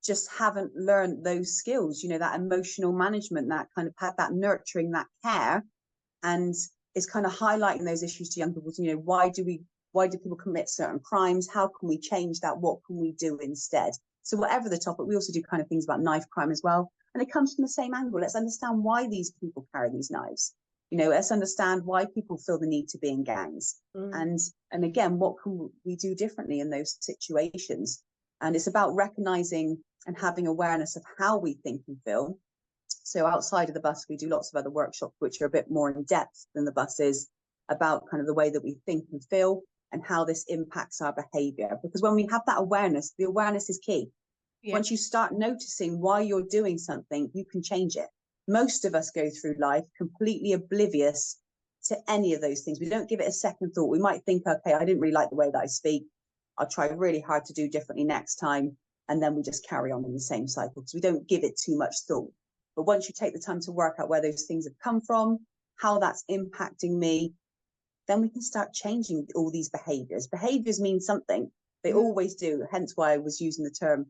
just haven't learned those skills, that emotional management, that kind of had that nurturing, that care. And it's kind of highlighting those issues to young people. Why do people commit certain crimes? How can we change that? What can we do instead? So whatever the topic, we also do kind of things about knife crime as well. And it comes from the same angle. Let's understand why these people carry these knives. Let's understand why people feel the need to be in gangs. mm. And again, what can we do differently in those situations? And it's about recognizing and having awareness of how we think and feel. So outside of the bus, we do lots of other workshops, which are a bit more in depth than the bus is, about kind of the way that we think and feel and how this impacts our behavior. Because when we have that awareness, the awareness is key. Yeah. Once you start noticing why you're doing something, you can change it. Most of us go through life completely oblivious to any of those things. We don't give it a second thought. We might think, okay, I didn't really like the way that I speak. I'll try really hard to do differently next time. And then we just carry on in the same cycle because we don't give it too much thought. But once you take the time to work out where those things have come from, how that's impacting me, then we can start changing all these behaviors. Behaviors mean something. They Mm, always do. Hence why I was using the term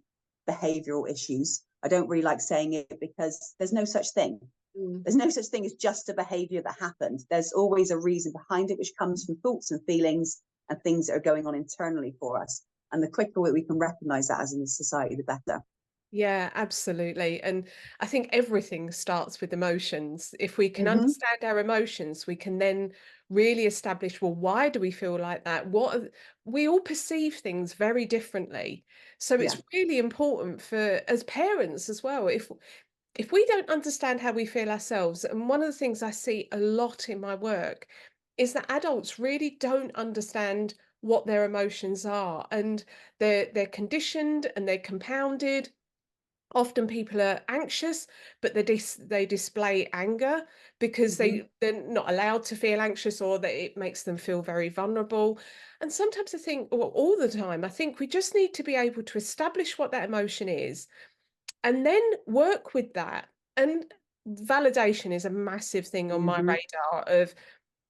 behavioral issues. I don't really like saying it because there's no such thing. mm. There's no such thing as just a behavior that happened. There's always a reason behind it, which comes from thoughts and feelings and things that are going on internally for us. And the quicker we can recognize that as in the society, the better. Yeah, absolutely. And I think everything starts with emotions. If we can Mm-hmm. understand our emotions, we can then really establish, well, why do we feel like that? We all perceive things very differently. So Yeah. it's really important for as parents as well. If we don't understand how we feel ourselves, and one of the things I see a lot in my work is that adults really don't understand what their emotions are, and they're conditioned and they're compounded Often people are anxious, but they display anger because Hmm. they're not allowed to feel anxious, or that it makes them feel very vulnerable. And sometimes I think, well, all the time, I think we just need to be able to establish what that emotion is and then work with that. And validation is a massive thing on my Hmm. radar of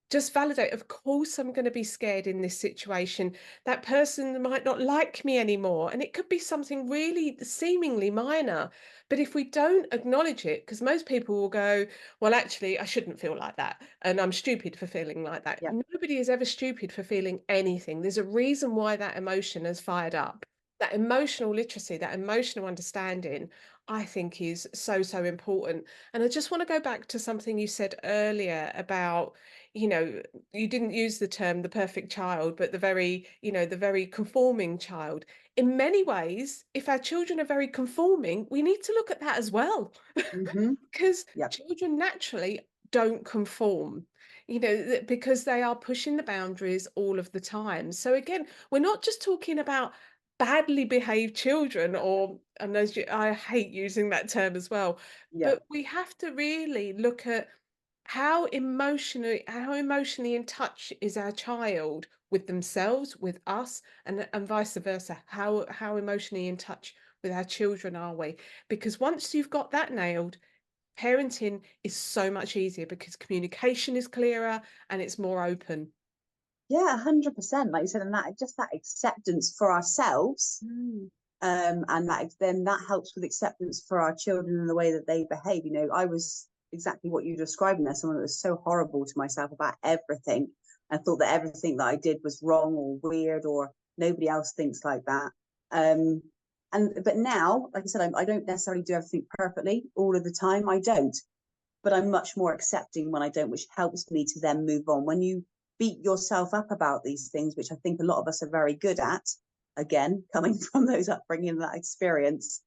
just validate. Of course, I'm going to be scared in this situation. That person might not like me anymore. And it could be something really seemingly minor. But if we don't acknowledge it, because most people will go, well, actually, I shouldn't feel like that. And I'm stupid for feeling like that. Yeah. Nobody is ever stupid for feeling anything. There's a reason why that emotion has fired up. That emotional literacy, that emotional understanding, I think is so, so important. And I just want to go back to something you said earlier about, you know, you didn't use the term the perfect child, but the very, the very conforming child. In many ways, if our children are very conforming, we need to look at that as well, Hmm. because Yeah. children naturally don't conform, because they are pushing the boundaries all of the time. So again, we're not just talking about badly behaved children, or, and I hate using that term as well, Yeah. but we have to really look at how emotionally in touch is our child with themselves, with us, and vice versa. How emotionally in touch with our children are we? Because once you've got that nailed, parenting is so much easier because communication is clearer and it's more open. Yeah, 100%. Like you said, and that just that acceptance for ourselves, Mm. and that then that helps with acceptance for our children and the way that they behave. I was exactly what you're describing there, someone that was so horrible to myself about everything and thought that everything that I did was wrong or weird or nobody else thinks like that. Um, and but now, like I said, I don't necessarily do everything perfectly all of the time. I don't, but I'm much more accepting when I don't, which helps me to then move on. When you beat yourself up about these things, which I think a lot of us are very good at, again, coming from those upbringing, that experience,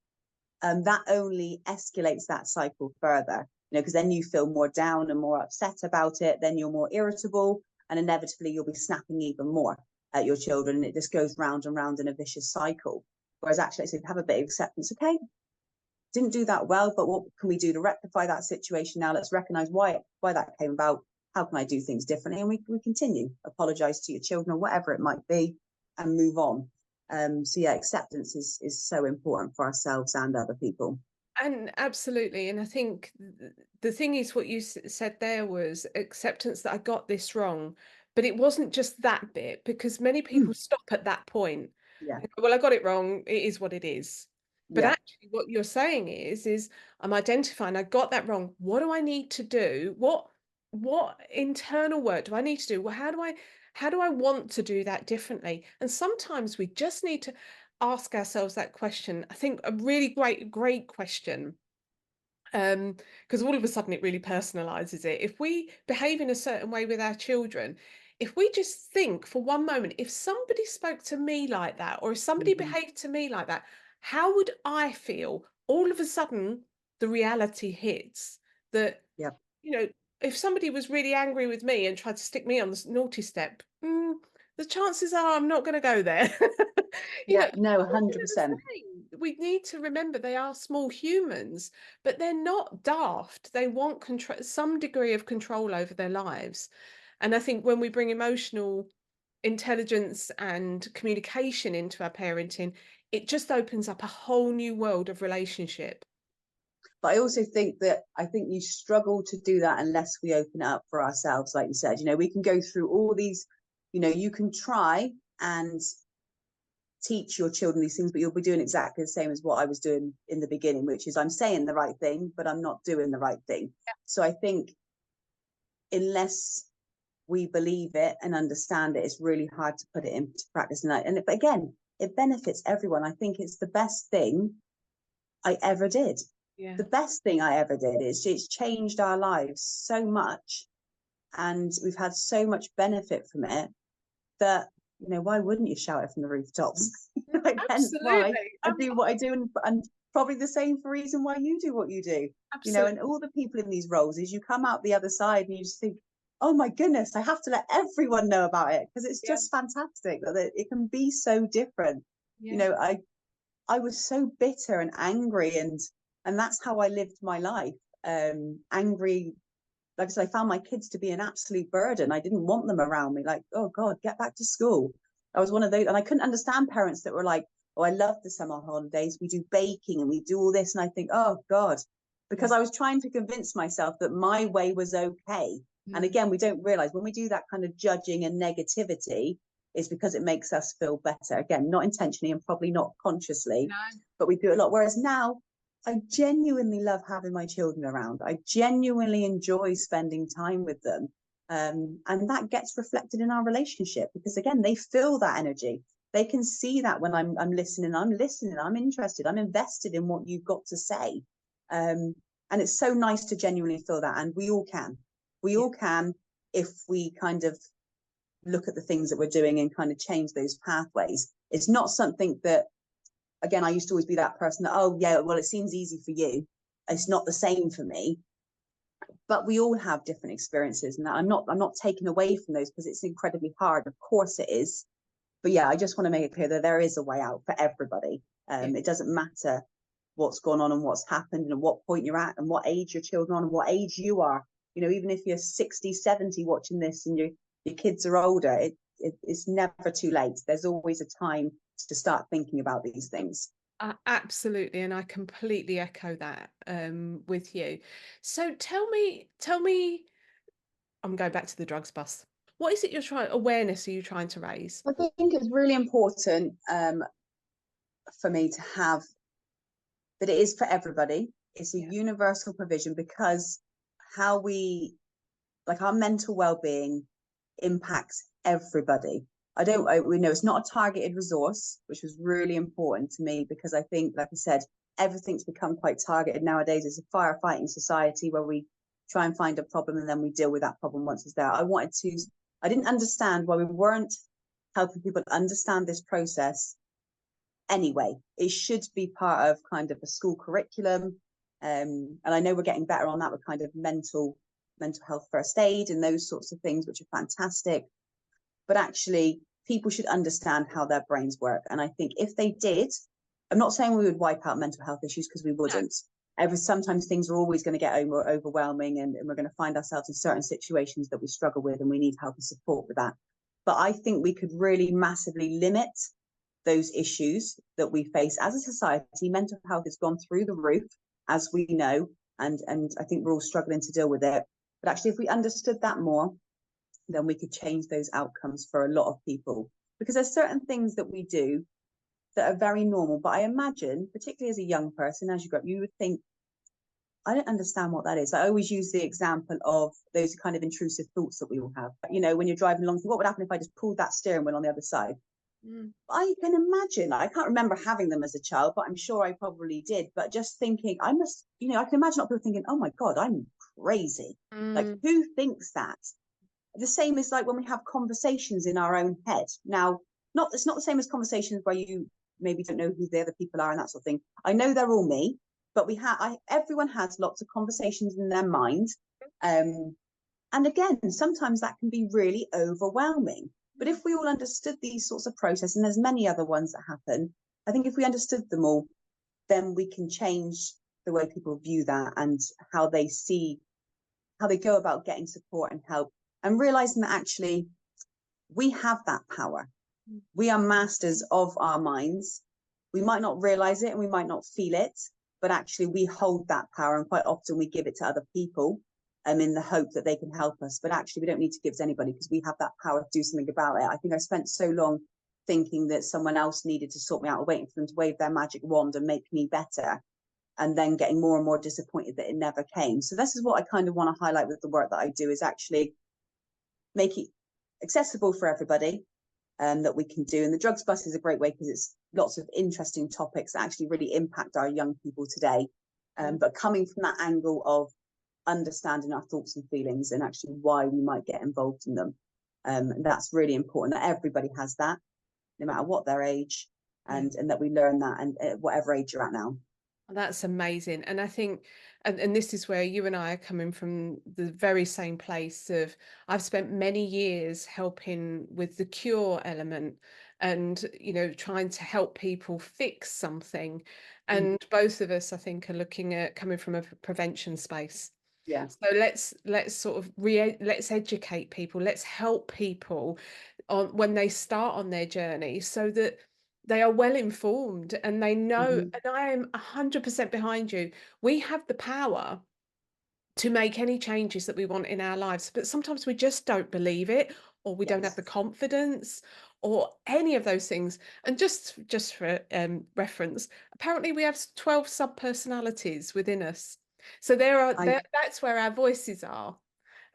that only escalates that cycle further, because then you feel more down and more upset about it, then you're more irritable, and inevitably you'll be snapping even more at your children, and it just goes round and round in a vicious cycle. Whereas actually, so have a bit of acceptance. Okay, didn't do that well, but what can we do to rectify that situation now? Let's recognize why that came about. How can I do things differently? And we continue, apologize to your children or whatever it might be, and move on. So yeah, acceptance is so important for ourselves and other people. And absolutely. And I think the thing is, what you said there was acceptance that I got this wrong. But it wasn't just that bit, because many Mm, people stop at that point. yeah, Well, I got it wrong. It is what it is. But yeah, actually, what you're saying is I'm identifying I got that wrong. What do I need to do? What internal work do I need to do? Well, how do I want to do that differently? And sometimes we just need to ask ourselves that question. I think a really great question, because all of a sudden it really personalizes it. If we behave in a certain way with our children, if we just think for one moment, if somebody spoke to me like that, or if somebody hmm, behaved to me like that, how would I feel? All of a sudden, the reality hits that, yeah, you know, if somebody was really angry with me and tried to stick me on the naughty step, the chances are I'm not going to go there. yeah. No, Children are the 100%. same. We need to remember they are small humans, but they're not daft. They want control, some degree of control over their lives. And I think when we bring emotional intelligence and communication into our parenting, it just opens up a whole new world of relationship. But I also think that I think you struggle to do that unless we open it up for ourselves. Like you said, we can go through all these. You can try and teach your children these things, but you'll be doing exactly the same as what I was doing in the beginning, which is I'm saying the right thing, but I'm not doing the right thing. So I think unless we believe it and understand it, it's really hard to put it into practice. But again, it benefits everyone. I think it's the best thing I ever did. Yeah. The best thing I ever did is it's changed our lives so much, and we've had so much benefit from it that why wouldn't you shout it from the rooftops? Like, hence why Absolutely. I do what I do, and probably the same for reason why you do what you do. Absolutely. And all the people in these roles is you come out the other side and you just think, oh my goodness, I have to let everyone know about it because it's Yeah. just fantastic that it can be so different. Yeah. I I was so bitter and angry, and that's how I lived my life. Angry, like I said, I found my kids to be an absolute burden. I didn't want them around me. Like, oh God, get back to school. I was one of those, and I couldn't understand parents that were like, oh, I love the summer holidays. We do baking and we do all this. And I think, oh God, because Mm, I was trying to convince myself that my way was okay. And mm. again, we don't realize when we do that kind of judging and negativity, is because it makes us feel better. Again, not intentionally and probably not consciously, No. but we do it a lot. Whereas now, I genuinely love having my children around. I genuinely enjoy spending time with them. And that gets reflected in our relationship because, again, they feel that energy. They can see that when I'm listening, I'm interested, I'm invested in what you've got to say. Um, and it's so nice to genuinely feel that. And we all can. We Yeah. all can if we kind of look at the things that we're doing and kind of change those pathways. It's not something that, again, I used to always be that person that, oh yeah, well, it seems easy for you. It's not the same for me. But we all have different experiences, and I'm not taking away from those because it's incredibly hard. Of course it is. But yeah, I just want to make it clear that there is a way out for everybody. Yeah. It doesn't matter what's gone on and what's happened and what point you're at and what age your children are and what age you are. You know, even if you're 60, 70 watching this and your kids are older, it's never too late. There's always a time to start thinking about these things. Absolutely, and I completely echo that with you. So tell me, I'm going back to the drugs bus. What is it you're trying, awareness are you trying to raise? I think it's really important for me to have that it is for everybody. It's a Yeah. universal provision because how we, like, our mental well-being impacts everybody. We know it's not a targeted resource, which was really important to me because I think, like I said, everything's become quite targeted nowadays. It's a firefighting society where we try and find a problem and then we deal with that problem once it's there. I didn't understand why we weren't helping people understand this process anyway. It should be part of kind of a school curriculum. And I know we're getting better on that with kind of mental health first aid and those sorts of things, which are fantastic. But actually, people should understand how their brains work. And I think if they did, I'm not saying we would wipe out mental health issues because we No. wouldn't. Sometimes things are always going to get overwhelming, and we're going to find ourselves in certain situations that we struggle with, and we need help and support with that. But I think we could really massively limit those issues that we face as a society. Mental health has gone through the roof, as we know, and I think we're all struggling to deal with it. But actually, if we understood that more, then we could change those outcomes for a lot of people. Because there's certain things that we do that are very normal. But I imagine, particularly as a young person, as you grow up, you would think, I don't understand what that is. I always use the example of those kind of intrusive thoughts that we all have. You know, when you're driving along, what would happen if I just pulled that steering wheel on the other side? Mm, I can imagine. I can't remember having them as a child, but I'm sure I probably did. But just thinking, I can imagine people thinking, oh my God, I'm crazy. Like, mm, who thinks that? The same is like when we have conversations in our own head. Now, it's not the same as conversations where you maybe don't know who the other people are and that sort of thing. I know they're all me, but everyone has lots of conversations in their mind. Um, and again, sometimes that can be really overwhelming. But if we all understood these sorts of processes, and there's many other ones that happen, I think if we understood them all, then we can change the way people view that and how they see, how they go about getting support and help, and realizing that actually we have that power. mm. We are masters of our minds. We might not realize it and we might not feel it, but actually we hold that power, and quite often we give it to other people in the hope that they can help us. But actually, we don't need to give it to anybody because we have that power to do something about it. I think I spent so long thinking that someone else needed to sort me out, or waiting for them to wave their magic wand and make me better, and then getting more and more disappointed that it never came. So this is what I kind of want to highlight with the work that I do, is actually make it accessible for everybody, that we can do. And the drugs bus is a great way because it's lots of interesting topics that actually really impact our young people today. Mm. But coming from that angle of understanding our thoughts and feelings and actually why we might get involved in them. And that's really important that everybody has that, no matter what their age, Yeah. and that we learn that, and at whatever age you're at now. That's amazing. And I think, and this is where you and I are coming from the very same place of I've spent many years helping with the cure element. and, trying to help people fix something. Mm. And both of us, I think, are looking at coming from a prevention space. Yeah. So let's sort of let's educate people, let's help people on when they start on their journey, so that they are well informed and they know, Hmm. and I am 100% behind you. We have the power to make any changes that we want in our lives, but sometimes we just don't believe it, or we don't have Yes. the confidence, or any of those things. And just for reference, apparently we have 12 sub personalities within us. So I that's where our voices are.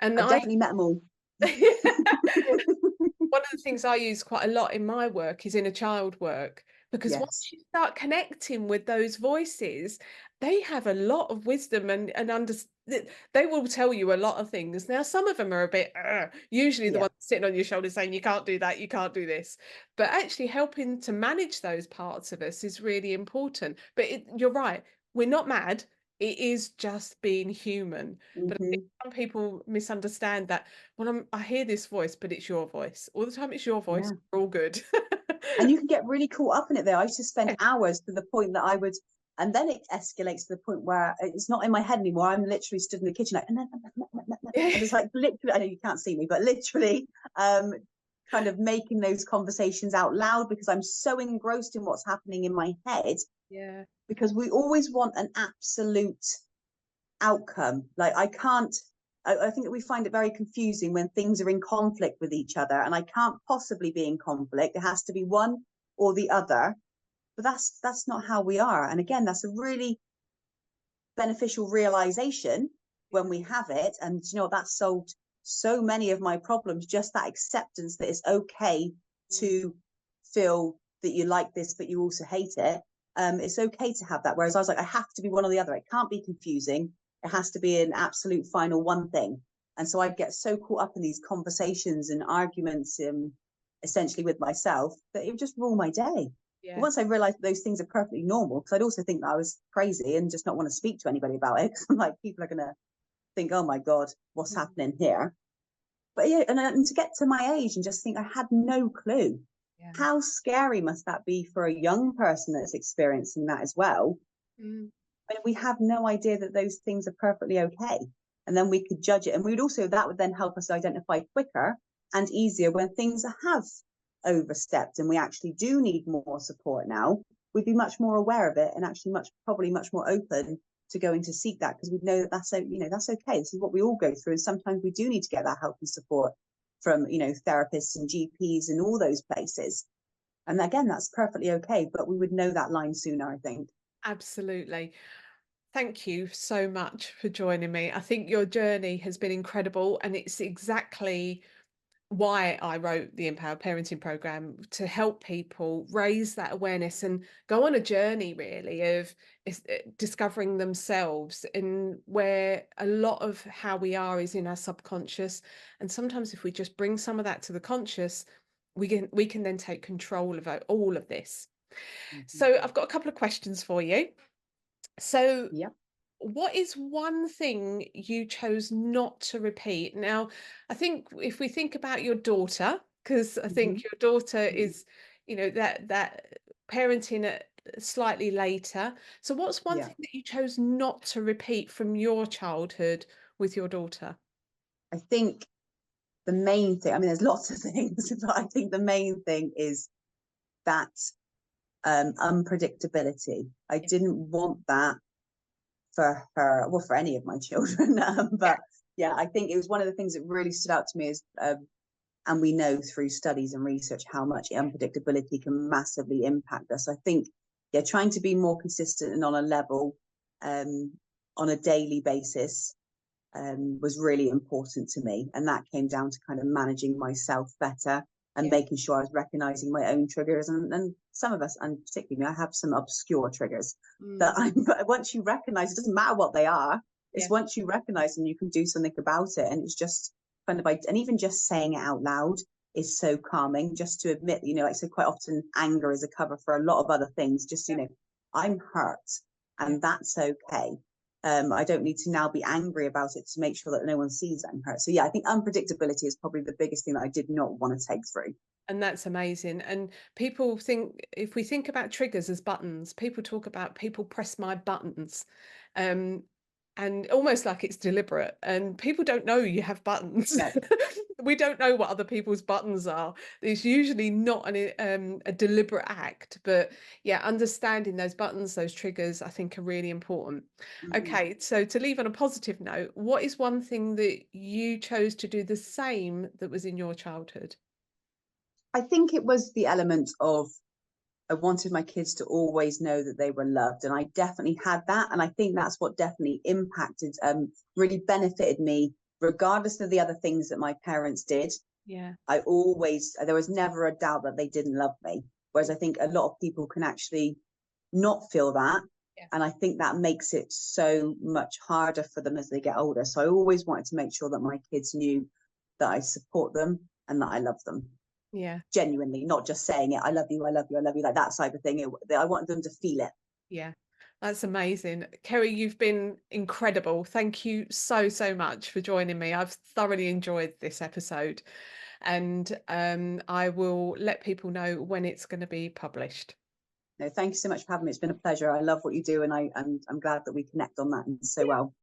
And I've definitely met them all. one of the things I use quite a lot in my work is inner child work, because once Yes. you start connecting with those voices, they have a lot of wisdom, they will tell you a lot of things. Now, some of them are a bit, usually the Yeah. ones sitting on your shoulder saying, you can't do that, you can't do this. But actually helping to manage those parts of us is really important. But you're right, we're not mad. It is just being human. But I think Hmm. some people misunderstand that. Well, I hear this voice, but it's your voice. All the time it's your voice. Yeah. We're all good. And you can get really caught up in it there. I used to spend Yeah. hours to the point that I would, and then it escalates to the point where it's not in my head anymore. I'm literally stood in the kitchen like, Yeah. and just like literally, I know you can't see me, but literally, kind of making those conversations out loud because I'm so engrossed in what's happening in my head. Yeah. Because we always want an absolute outcome. Like I can't. I think that we find it very confusing when things are in conflict with each other, and I can't possibly be in conflict. It has to be one or the other. But that's not how we are. And again, that's a really beneficial realization when we have it. And that solved so many of my problems. Just that acceptance that it's okay Mm. to feel that you like this, but you also hate it. It's okay to have that. Whereas I was like, I have to be one or the other. It can't be confusing. It has to be an absolute final one thing. And so I'd get so caught up in these conversations and arguments, essentially with myself, that it would just rule my day. But Yeah. once I realized that those things are perfectly normal, because I'd also think that I was crazy and just not want to speak to anybody about it. I'm like, people are going to think, oh my God, what's Mm. happening here? But yeah, and to get to my age and just think I had no clue. Yeah. How scary must that be for a young person that's experiencing that as well? Mm. I mean, we have no idea that those things are perfectly okay. And then we could judge it. And we would also, that would then help us identify quicker and easier when things have overstepped and we actually do need more support now. We'd be much more aware of it and actually probably much more open to going to seek that because we know that that's okay. This is what we all go through. And sometimes we do need to get that help and support from, therapists and GPs and all those places. And again, that's perfectly okay. But we would know that line sooner, I think. Absolutely. Thank you so much for joining me. I think your journey has been incredible, and it's exactly why I wrote the Empowered Parenting Program, to help people raise that awareness and go on a journey really of discovering themselves, and where a lot of how we are is in our subconscious. And sometimes if we just bring some of that to the conscious, we can then take control of all of this. Mm-hmm. So I've got a couple of questions for you. So Yeah. what is one thing you chose not to repeat? Now, I think if we think about your daughter, because I Mm-hmm. think your daughter is, that parenting at slightly later. So what's one Yeah. thing that you chose not to repeat from your childhood with your daughter? I think the main thing, I mean, there's lots of things, but I think the main thing is that unpredictability. I Yeah. didn't want that for her, well, for any of my children. Yeah. But yeah, I think it was one of the things that really stood out to me is, and we know through studies and research how much unpredictability can massively impact us. I think, yeah, trying to be more consistent and on a level, um, on a daily basis, was really important to me. And that came down to kind of managing myself better and Yeah. making sure I was recognizing my own triggers. And some of us, and particularly me, I have some obscure triggers that Mm. but once you recognize, it doesn't matter what they are. It's Yeah. once you recognize them, you can do something about it. And it's just kind of, and even just saying it out loud is so calming, just to admit, like I said, quite often anger is a cover for a lot of other things. Just, Yeah. I'm hurt Yeah. and that's okay. I don't need to now be angry about it to make sure that no one sees I'm hurt. So yeah, I think unpredictability is probably the biggest thing that I did not want to take through. And that's amazing. And people think, if we think about triggers as buttons, people talk about people press my buttons. Um, and almost like it's deliberate. And people don't know you have buttons. No. We don't know what other people's buttons are. It's usually not a deliberate act. But yeah, understanding those buttons, those triggers, I think are really important. Mhm. Okay, so to leave on a positive note, what is one thing that you chose to do the same that was in your childhood? I think it was the element of I wanted my kids to always know that they were loved. And I definitely had that. And I think that's what definitely impacted, really benefited me, regardless of the other things that my parents did. Yeah. There was never a doubt that they didn't love me. Whereas I think a lot of people can actually not feel that. Yeah. And I think that makes it so much harder for them as they get older. So I always wanted to make sure that my kids knew that I support them and that I love them Yeah. genuinely, not just saying it, I love you, I love you, I love you, like that type of thing. I want them to feel it. Yeah. That's amazing. Kerry, you've been incredible. Thank you so, so much for joining me. I've thoroughly enjoyed this episode, and I will let people know when it's going to be published. No, thank you so much for having me. It's been a pleasure. I love what you do, and I'm glad that we connect on that so well.